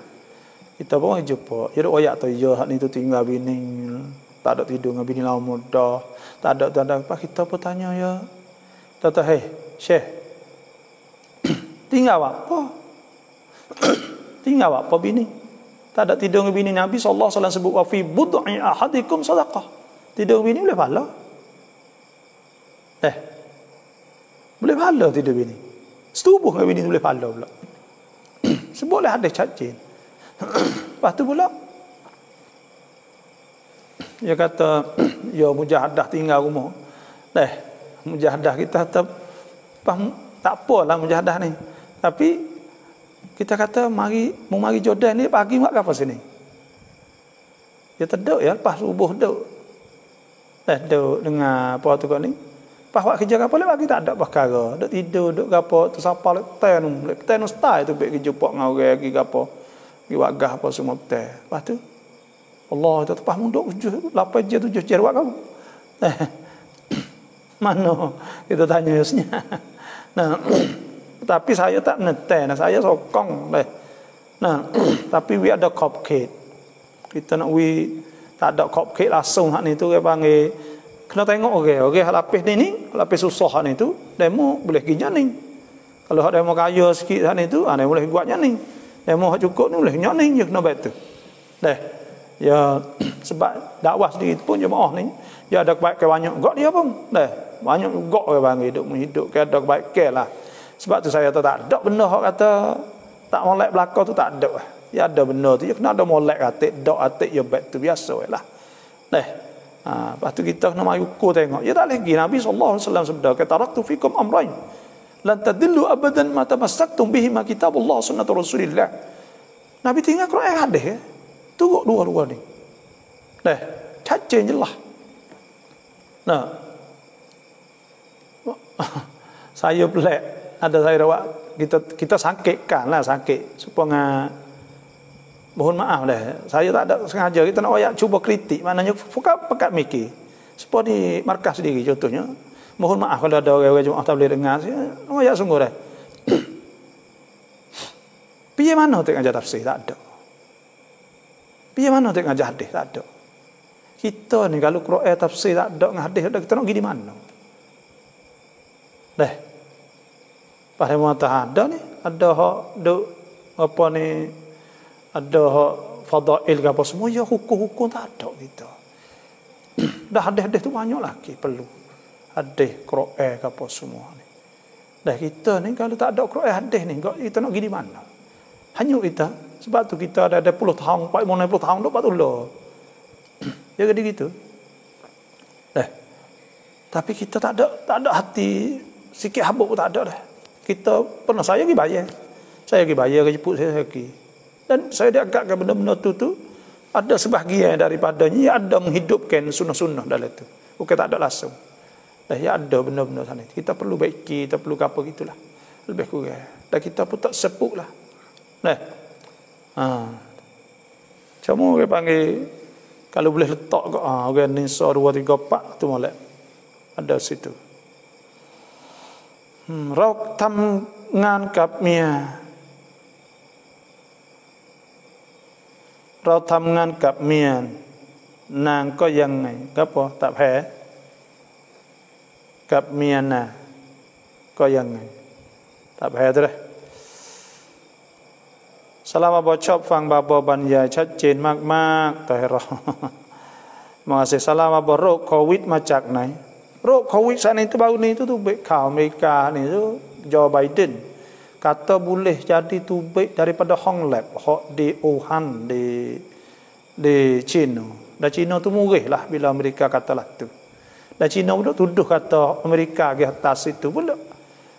Speaker 1: Kita pun jumpa. Jadi oyak tu yo hak ni tu tinggal bini, tak ada tidur dengan bini lama muda. Tak ada apa kita pun tanya ya. Kata, "Hei, Syekh. Tinggal apa?" Tinggal apa bini? Tak ada tidur dengan bini. Nabi sallallahu alaihi wasallam sebut wa fi bud'i ahadikum sadaqah. Tidur bini boleh pahala. Boleh pahala tidur bini. Setubuh dengan bini boleh pahala pula. Sebutlah hadis cacing. Lepas tu pula dia kata, "Ya mujahadah tinggal rumah." Mujahadah kita tak apalah mujahadah ni. Tapi kita kata mari Jordan ni pagi mak apa sini. Dia terduk ya lepas subuh duk. Duk dengar apa tu kau ni. Pas buat kerja apa lagi tak ada perkara. Duk tidur, duk gapo tersapa ten style tu baik kerja pak ngau lagi gapo. Gi wagah apa semua teh. Lepas tu Allah tu pas munduk 8 je 7 je buat kau. Mana kita tanya Yusnya. Tapi saya tak neten, saya sokong deh. Tapi we ada cupcake. Kita nak we tak ada cupcake langsung hak ni tu dia panggil. Kena tengok okey lapis ni lapis susah hak ni tu demo boleh pergi nyaning. Kalau hak demo kaya sikit hak ni tu demo boleh buat nyaning. Demo hak cukup ni boleh nyaning je kena betul. Ya sebab dakwah sendiri pun jemaah ni dia ada baik ke banyak gak dia pun. Banyak juga orang panggil hidup menghidupkan ada baik ke lah. Sebab tu saya tak ada benda hak kata tak molek belaka tu tak ada. Ya ada benda tu, ya kena ada molek atik, dok atik ya baik tu biasa lah. Lepas tu kita kena mari ukur tengok. Ya tak lagi Nabi sallallahu alaihi wasallam sebut kata taraktu fikum amrayn lan tadillu abadan ma tamassaktum bihi ma kitabullah sunnatur rasulillah. Nabi tinggal Quran hadis turut dua-dua ni. Cacing jelah. Saya pelik ada saya rawat kita sakitkan lah sakit supaya mohon maaf dah saya tak ada sengaja kita nak ayat cuba kritik maknanya pekat mikir supaya di markas sendiri contohnya mohon maaf kalau ada orang jemaah tak boleh dengar saya ayat sungguh dah piye mana tak ngajar tafsir tak ada piye mana tak ngajar hadis tak ada kita ni kalau Quran tafsir tak ada dengan hadis kita nak pergi di mana pada mata ada ni ada hak duk apa ni ada hak fadail ke apa semua ya hukum-hukum tak ada kita. Dah hadis-hadis tu banyak lagi perlu. Hadis Quran ke apa semua ni. Kita ni kalau tak ada Quran hadis ni kita nak pergi di mana? Hanyut kita sebab tu kita ada 10 tahun 40 tahun duk patullah. Ya jadi gitu. Tapi kita tak ada hati sikit habuk pun tak ada dah. Kita pernah saya pergi bayar. Saya pergi bayar ke jemput saya pergi. Dan saya diagakkan benda-benda tu ada sebahagian daripadanya ya ada menghidupkan sunnah-sunnah dalam itu. Bukan tak ada langsung. Ya ada benda-benda sana. Kita perlu baiki, kita perlu apa gitulah. Lebih kurang. Dan kita pun tak sepuk lah. Cuma orang panggil kalau boleh letak ke orang Nisa 2 3 4 tu molek. Ada situ. Rau tham nganกับเมีย เราทำงานกับเมียนางก็ยังไงก็พอตับแผลกับเมียน่ะก็ยังไงตับแผลตัวเลย Selama bapa ชอบฟังบาบบรรยายชัดเจนมากๆต่อให้เรามาเสselamaโรคโควิดมาจากไหนโรคโควิดsaat itu baru ni tuข่าวอเมริกานี่tu Joe Biden kata boleh jadi tubik daripada Hong Lab di Wuhan di China. Dan China tu murih lah bila Amerika katalah tu. Dan China pun tuduh kata Amerika ke atas itu pula.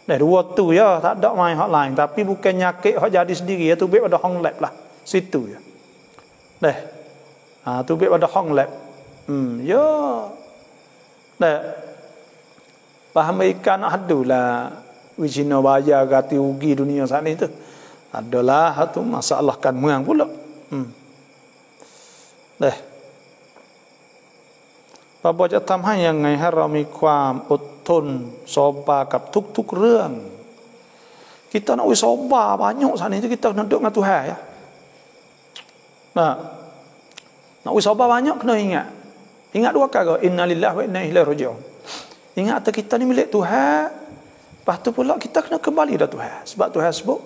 Speaker 1: Dan dua tu ya tak ada main hak lain tapi bukan nyakit hak jadi sendiri ya tubik pada Hong Lab lah. Situ ya. Tubik pada Hong Lab. Ya. Faham ikan adalah wijina bayar gati ugi dunia saat ni tu. Adalah tu masalah kan mengang pula. Dah. พระบจะทำให้ยังไงให้เรามีความอดทนซอบากับทุกๆเรื่อง kita nak sabar banyak saat ni kita nak duduk dengan Tuhan ya. Nak sabar banyak kena ingat dua kali inna lillahi wa inna ilaihi raji'un. Ingat kita ni milik Tuhan. Lepas tu pula kita kena kembali dah Tuhan. Sebab Tuhan sebut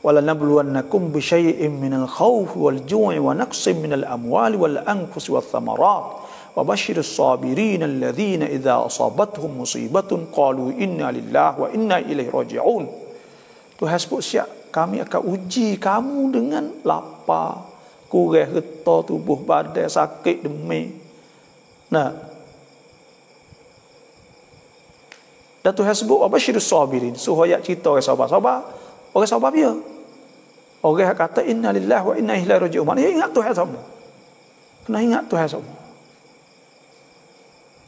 Speaker 1: wala nabluwannakum bi syai'in minal khawfi wal ju'i wa naqsin minal amwali wal anfusi wath thamarat. وبشر الصابرين الذين إذا أصابتهم مصيبة قالوا إنا لله وإنا إليه راجعون. Tuhan sebut siap kami akan uji kamu dengan lapar, kurang getah tubuh badan, sakit demam. Dan Tuhan sebut wabashirus sabirin, suruh ayat cerita orang sabar. Orang sabar dia. Orang kata inna lillahi wa inna ilaihi raji'un. Maknanya ingat Tuhan sama. Kena ingat Tuhan sama.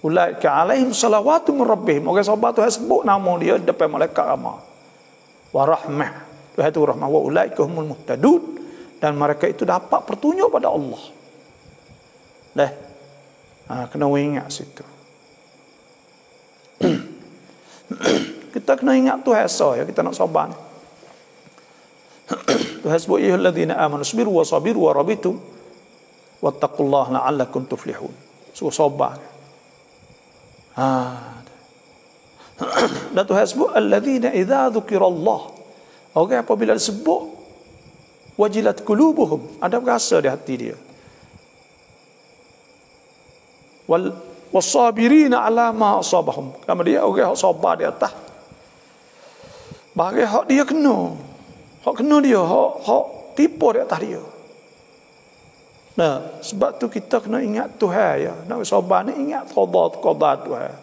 Speaker 1: Ulaika alaihim salawatu min rabbihim. Orang sabar Tuhan sebut nama dia depan malaikat ramah. Wa rahmah. Tuhan itu rahmah. Wa ulaika humul muhtadun. Dan mereka itu dapat petunjuk pada Allah. Dah. Kena ingat situ. Kita kena ingat Tuhan ya, kita nak sabar. Tuhan sebut ya alladzina amanu sabiru wa sabiru wa rabitu wattaqullaha la'allakum tuflihun. So sabar. Dan Tuhan sebut alladzina idza dzukirallah. Orang apabila disebut wajilat qulubuhum, ada rasa di hati dia. Wasabirina ala ma asabahum. Nama dia orang yang sabar di atas. Bagi hak dia kena. Hak kena dia, hak tipu di atas dia. Sebab tu kita kena ingat Tuhan ya. Nak sabar ni ingat qada Tuhan.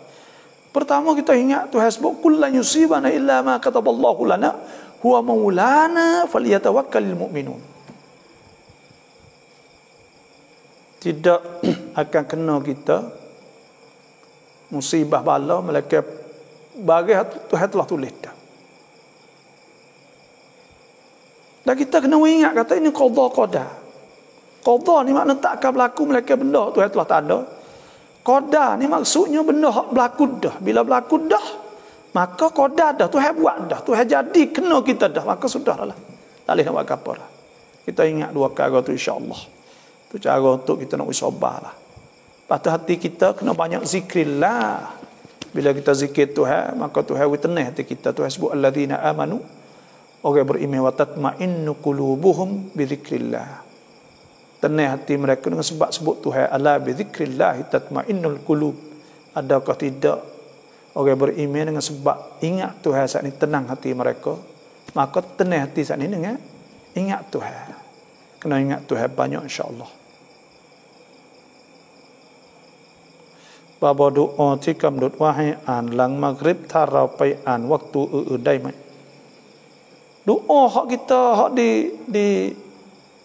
Speaker 1: Pertama kita ingat Tuhan sebut kullan yusibana illa ma kataballahu lana huwa maulana falyatawakkalul mu'minun. Tidak akan kena kita musibah bala melainkan bagi Tuhan telah tulis dah. Dan kita kena ingat kata ini qada. Qada ni makna tak akan berlaku melainkan benda Tuhan telah tanda. Qada ni maksudnya benda hak berlaku dah. Bila berlaku dah, maka qada dah, Tuhan buat dah, Tuhan jadi kena kita dah, maka sudahlah. Tak boleh nak buat apa dah. Kita ingat dua perkara tu insya-Allah. Tu cara untuk kita nak sabarlah. Lepas tu hati kita kena banyak zikrillah. Bila kita zikir Tuhan, maka Tuhan tenang hati kita. Tuhan sebut alladzina amanu, orang beriman, wa tatma'innu qulubuhum bi zikrillah. Tenang hati mereka dengan sebab sebut Tuhan. Ala bi zikrillah tatma'innul qulub. Adakah tidak orang beriman dengan sebab ingat Tuhan saat ini tenang hati mereka, maka tenang hati saat ini dengan ingat Tuhan. Kena ingat Tuhan banyak insya-Allah. Baba doa tikam dot wahai an lang maghrib tara pai an waktu dai mai. Doa hak kita hak di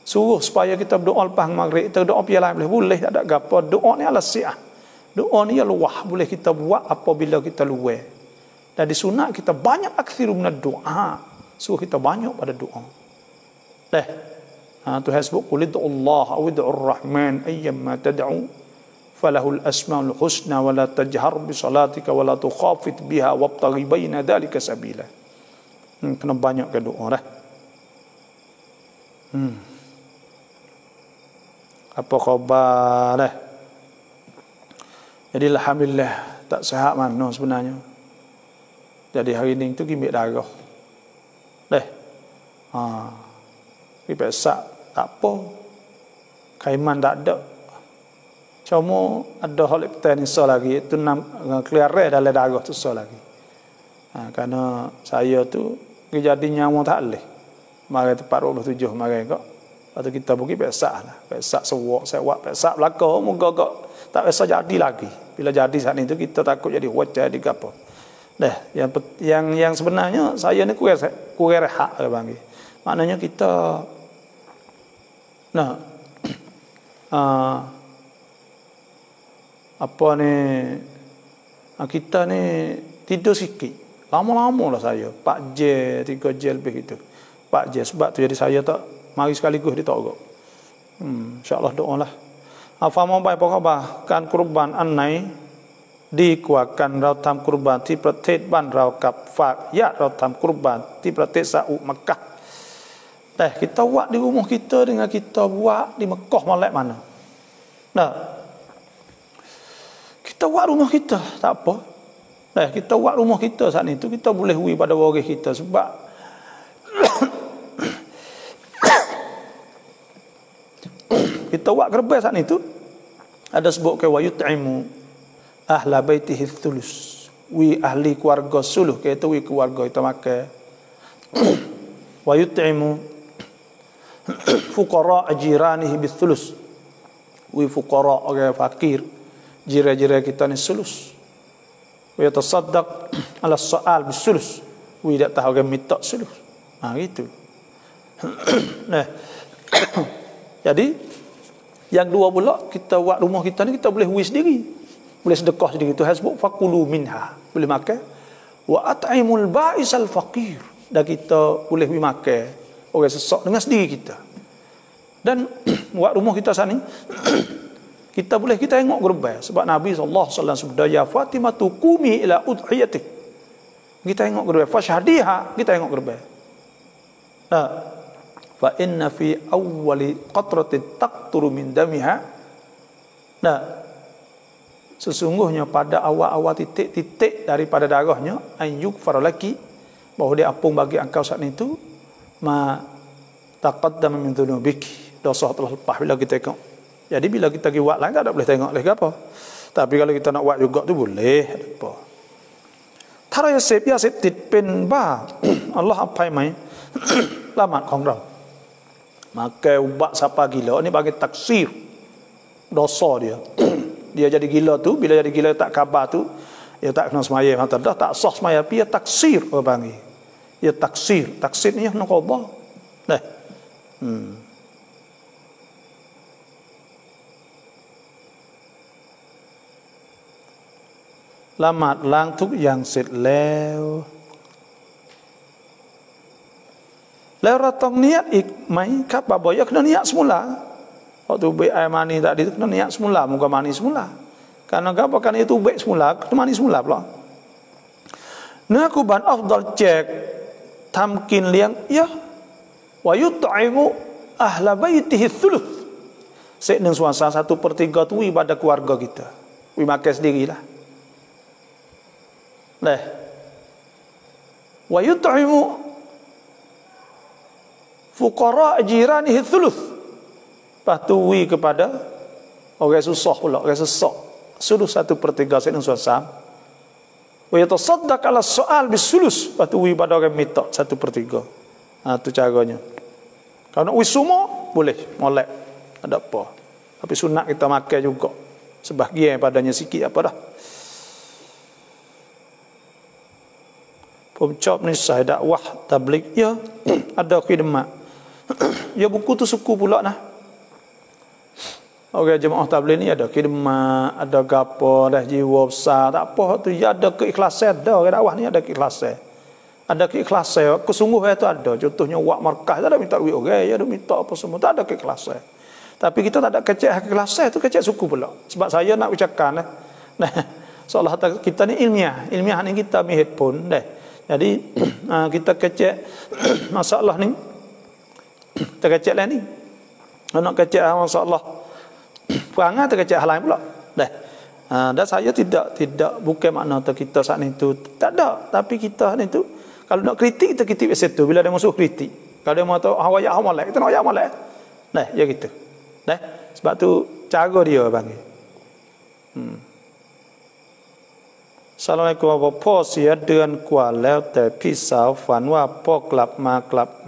Speaker 1: suruh supaya kita berdoa lepas maghrib, kita doa piala boleh tak ada gapo. Doa ni adalah siah. Doa ni luah boleh kita buat apabila kita luar. Dan di sunat kita banyak akthiru minad doa. Suruh kita banyak pada doa. Tuhan sebut qul Allah aw ud'ur rahman ayyamma tad'u falahul asmaul husna wa la tajhar bi salatika wa la tukhafit biha wabtaghi baina dhalika sabila. Kena banyak ke doa dah. Apa khabar dah? Jadi alhamdulillah tak sihat mana sebenarnya. Jadi hari ni tu gimik darah. Biasa tak apa. Kaiman tak ada. Cuma ada hal petenisa lagi itu clear dalam darah tu so lagi. Karena saya tu jadi nyawa tak boleh. Mari tempat 27 mari kok. Lepas kita pergi pesak lah. Pesak sewak pesak belakang moga kok tak biasa jadi lagi. Bila jadi saat itu kita takut jadi wajah di gapo. Yang sebenarnya saya ni kurang rehat bang. Maknanya kita apa ni kita ni tidur sikit. Lama-lama lah saya 4 jam 3 jam lebih gitu. 4 jam sebab tu jadi saya tak mari sekaligus dia tak agak. InsyaAllah doalah. Apa mau baik apa kan kurban annai ดีกว่ากันเราทำกุรบานที่ประเทศบ้านเรากับฝากญาติเราทำกุรบานที่ประเทศซาอุมักกะแต่ kita buat di rumah kita dengan kita buat di Mekah molek mana. Nah, kita buat rumah kita tak apa. Nah, kita buat rumah kita saat itu kita boleh hui pada waris kita sebab kita buat gerbang saat itu ada sebut ke wa yut'imu ahla baitihi thulus wi ahli keluarga suluh ke itu wi keluarga itu makan wa yut'imu fuqara jiranihi bithulus wi fuqara orang fakir jira-jira kita ni sulus wa yatasaddaq ala soal bisulus wi dak tahu orang minta sulus gitu. Nah jadi yang dua pula kita buat rumah kita ni kita boleh hui sendiri, boleh sedekah sendiri. Itu hasbuk fakulu minha, boleh makan. Wa at'imul ba'isal faqir, dan kita boleh hui makan orang sesak dengan sendiri kita. Dan buat rumah kita sana ni kita boleh kita tengok gerbang sebab Nabi sallallahu alaihi wasallam sabda ya Fatimah tuqumi ila udhiyatik. Kita tengok gerbang fashhadiha, kita tengok gerbang. Fa inna fi awwali qatratin taqturu min damiha. Nah, sesungguhnya pada awal-awal titik-titik daripada darahnya ayyuk faralaki, bahawa dia apung bagi engkau saat itu ma taqaddama min dzunubiki, dosa telah lepas bila kita tengok. Jadi bila kita pergi buat lain tak ada boleh tengok lagi apa. Tapi kalau kita nak buat juga tu boleh apa. Thara ya sep ya sep tit pen ba Allah apai mai lamat ของเรา Maka ubat siapa gila ni bagi taksir dosa dia. Dia jadi gila tu, bila jadi gila tak khabar tu, dia tak kena semaya mata dah tak sah semaya, dia taksir orang panggil. Dia taksir, taksir ni nak qada. Dah. Lamat lang ทุกอย่างเสร็จแล้ว แล้วเราต้องเนียดอีกไหมครับบ่บ่อยkena niat semula. Waktu ubek air mani tadi tu kena niat semula, muka mani semula. Karena apa? Karena itu ubek semula, kena mani semula pula. เนื้อกุบันอัฟฎอลแจกทำกินเลี้ยงya wa yut'imu ahla baitihi thuluth. Sekneng suasa 1/3 tu ibadah keluarga kita. Wi makan sendirilah. Nah. Wa yut'imu fuqara jiranihi thuluth. Patuhi kepada orang susah pula, orang sesak. Sulus 1/3 sekneng suasa. Wa yatasaddaq ala soal bisulus. Patuhi pada orang minta 1/3. Itu caranya. Kalau nak wis semua boleh molek, ada apa. Tapi sunat kita makan juga. Sebahagian padanya sikit apa dah. Pemcop ni saya dakwah tabligh ya ada khidmat. Ya buku tu suku pula nah. Orang jemaah tabligh ni ada khidmat, ada gapo, dah jiwa besar, tak apa tu ya ada keikhlasan, ada orang dakwah ni ada keikhlasan. Ada keikhlasan, kesungguhan itu ada. Contohnya wak markah tak ada minta duit orang, ya ada minta apa semua, tak ada keikhlasan. Tapi kita tak ada kecek keikhlasan, itu kecek suku pula. Sebab saya nak ucapkan nah, seolah kita ni ilmiah ni kita mi headphone dah. Jadi kita kecek masalah ni kita kecek lah ni. Nak kecek masalah perangai terkecek hal lain pula. Dah. Dan saya tidak bukan makna kita saat itu tak ada, tapi kita ni tu kalau nak kritik kita kritik situ bila ada musuh kritik. Kalau dia mau tahu hawaya hamalak, kita nak hawaya hamalak. Dah, ya gitu. Dah. Sebab tu cara dia panggil. Assalamualaikum พ่อเสียเดือนกว่าแล้วแต่พี่สาวฝันว่าพ่อกลับ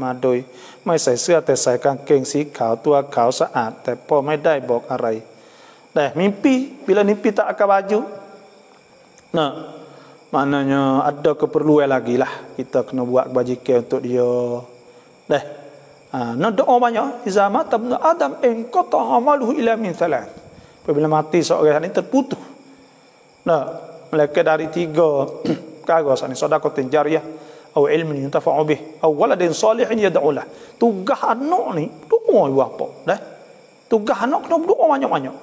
Speaker 1: มาโดยไม่ใส่เสื้อแต่ใส่กางเกงสีขาวตัวขาวสะอาดแต่พ่อไม่ได้บอกอะไรแต่mimpi bila mimpi tak pakai baju nah maknanya ada keperluan lagi lah kita kena buat kebajikan untuk dia dah nak doa banyak iza mata adam inqata amaluhu ila min thalath apabila mati seorang ini terputus nah Malaikat dari 3 perkara sani sedekah jariyah atau ilmin yuntafa'u bih atau waladin salihin yad'u lah. Tugas anak ni doa apa dah. Tugas anak kena berdoa banyak-banyak.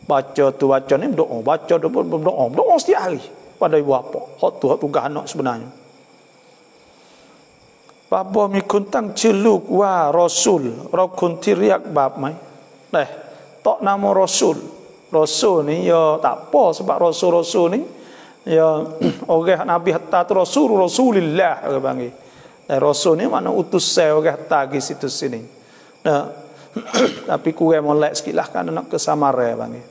Speaker 1: Baca ni berdoa, baca tu berdoa setiap hari pada ibu bapa. Hak tu hak tugas anak sebenarnya. Bapa mi kuntang celuk wa rasul, ra kunti riak bab mai. Dah, tok nama rasul. Rasul ni ya tak apa sebab rasul-rasul ni ya orang Nabi hatta tu Rasulullah orang panggil. Dan rasul ni makna utusan orang hatta di situ sini. Nah, tapi kurang molek sikitlah kan nak kesamaran panggil.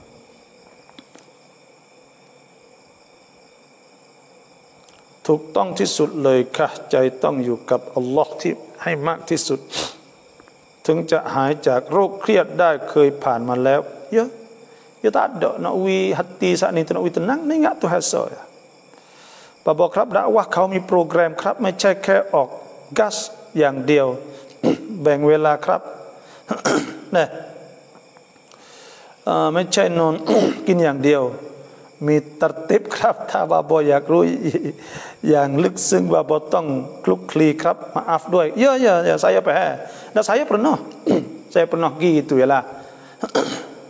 Speaker 1: Tuk ถูกต้องที่สุดเลยค่ะใจต้องอยู่กับอัลลอฮ์ที่ให้มากที่สุดถึงจะหายจากโรคเครียดได้เคยผ่านมาแล้วเยอะya tak ada nak hati saat ni nak tenang ni ingat Tuhan saya. Bapaครับdakwah เขามีโปรแกรมครับไม่ใช่แค่ออกก๊าซอย่างเดียว แบ่งเวลาครับ นะไม่ใช่นอน กินอย่างเดียวมีtertibครับถ้าบาบอยากรู้อย่างลึกซึ้งบาบอต้องคลุกคลีครับ maaf ด้วยya saya paham dan saya pernah saya pernah pergi itu ya lah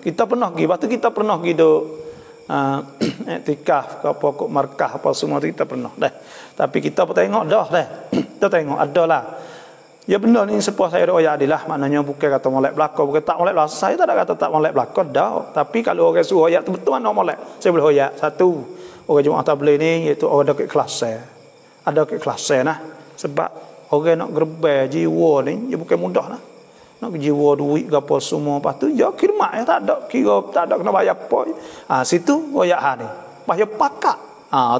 Speaker 1: kita pernah pergi waktu kita pernah pergi do iktikaf ke apa kok markah apa semua tu kita pernah dah tapi kita pun tengok dah kita tengok ada lah ya benar ni sepuh saya doa adilah maknanya bukan kata molek belaka bukan tak molek belaka saya tak ada kata tak molek belaka dah tapi kalau orang suruh ayat tu betul mana molek saya boleh hoyak satu orang Jumaat tabligh ni iaitu orang ada keikhlasan nah sebab orang nak gerbai jiwa ni dia bukan mudah nah nak jiwa duit ke apa semua lepas tu ya khidmat ya tak ada kira tak ada kena bayar apa situ hoyak ha ni bayar pakak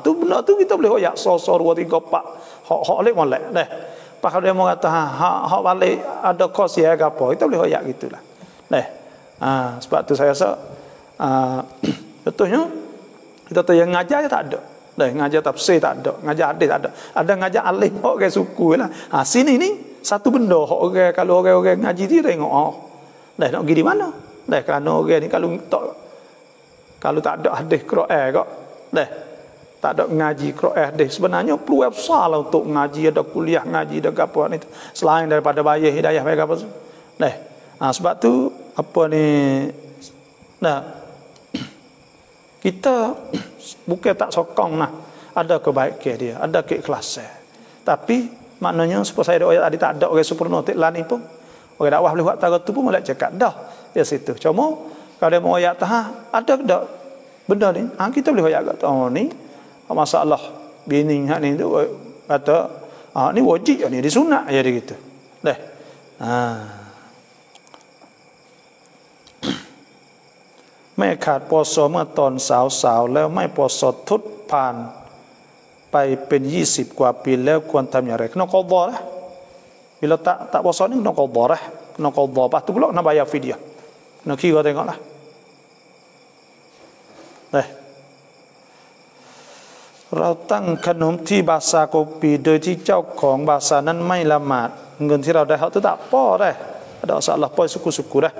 Speaker 1: tu benda tu kita boleh hoyak so 2 3 4 hak lek molek dah. Kalau dia mau kata hak balik ada kos ya ke apa kita boleh hoyak gitulah. Dah. Sebab tu saya rasa betulnya kita tu yang ngajar je tak ada. Dah ngajar tafsir tak ada, ngajar hadis tak ada. Ada ngajar alim hak ke suku lah. Sini ni satu benda hak orang kalau orang ngaji dia tengok dah nak pergi di mana? Dah kerana orang ni kalau tak ada hadis Quran kok dah tak ada ngaji Quran deh sebenarnya peluang besar lah untuk ngaji ada kuliah ngaji ada apa ni selain daripada bayar hidayah mereka apa deh sebab tu apa ni nah kita bukan tak sokong nah ada kebaikan dia ada keikhlasan tapi maknanya seperti saya doa tadi tak ada orang sempurna tak lani pun orang dakwah boleh buat tarat tu pun boleh cakap dah ya situ cuma kalau dia mau ayat ada dak benda ni kita boleh ayat kat ni masalah bini hak ni tu kata ni wajib ni disunat jadi gitu dahไม่ขาดปสเมื่อตอนสาวๆแล้วไม่ปสทดผ่านไปเป็น20 กว่าปีแล้วควรทำอย่างไรkena qadha lah bila tak puasa ni kena qadha lah kena qadha lepas tu pula kena bayar fidyah kena kira tengoklah dah เราตั้งขนมที่บาซาโกปีโดยที่เจ้าของบาซานั้นไม่ละหมาดเงินที่เราได้เขาtu tak apa dah ada masalah poi suku-suku dah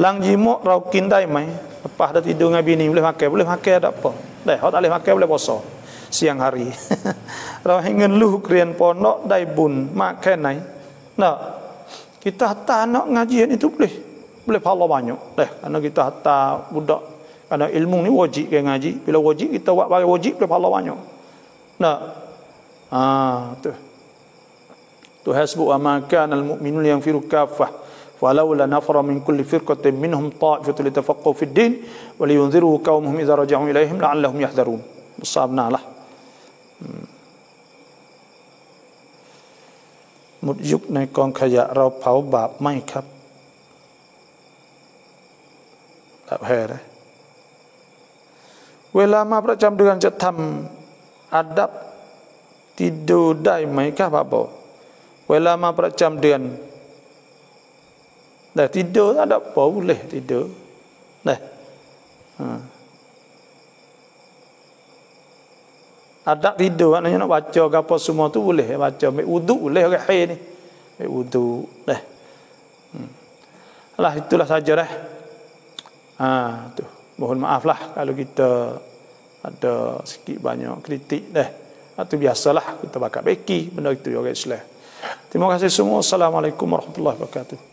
Speaker 1: lang jimuk เรากินได้ไหม lepas dah tidur dengan bini boleh makan ada apa dahเขาtak boleh makan boleh puasa siang hari เราให้เงินลูกเรียนปอนได้บุญมากแค่ไหน nah kita hantar anak ngajian itu boleh pahala banyak dah karena kita hantar budak karena ilmu ni wajib ke ngaji bila wajib kita buat bagi wajib boleh pahala banyak nah tu hasbu ma kana al mu'minun yanfiru kaffah walaula nafara min kulli firqatin minhum ta'ifatun litafaqahu fid din wa liyunziru qaumahum idza raja'u ilaihim la'allahum yahdharun musabnalah หมดยุคในกองขยะเราเผาบาปไหมครับแบบแห่เลยเวลามาประจำเดือนจะทำอาดับติดูได้ไหมครับบาบเวลามาประจำเดือนแต่ติดูอาดับบ่boleh tidur dah adab tidur maknanya nak baca ke apa semua tu boleh baca ambil wuduk boleh orang haid ni ambil wuduk dah lah itulah saja dah tu mohon maaf lah kalau kita ada sikit banyak kritik dah Itu biasalah kita bakal beki benda itu orang Islam. Terima kasih semua. Assalamualaikum warahmatullahi wabarakatuh.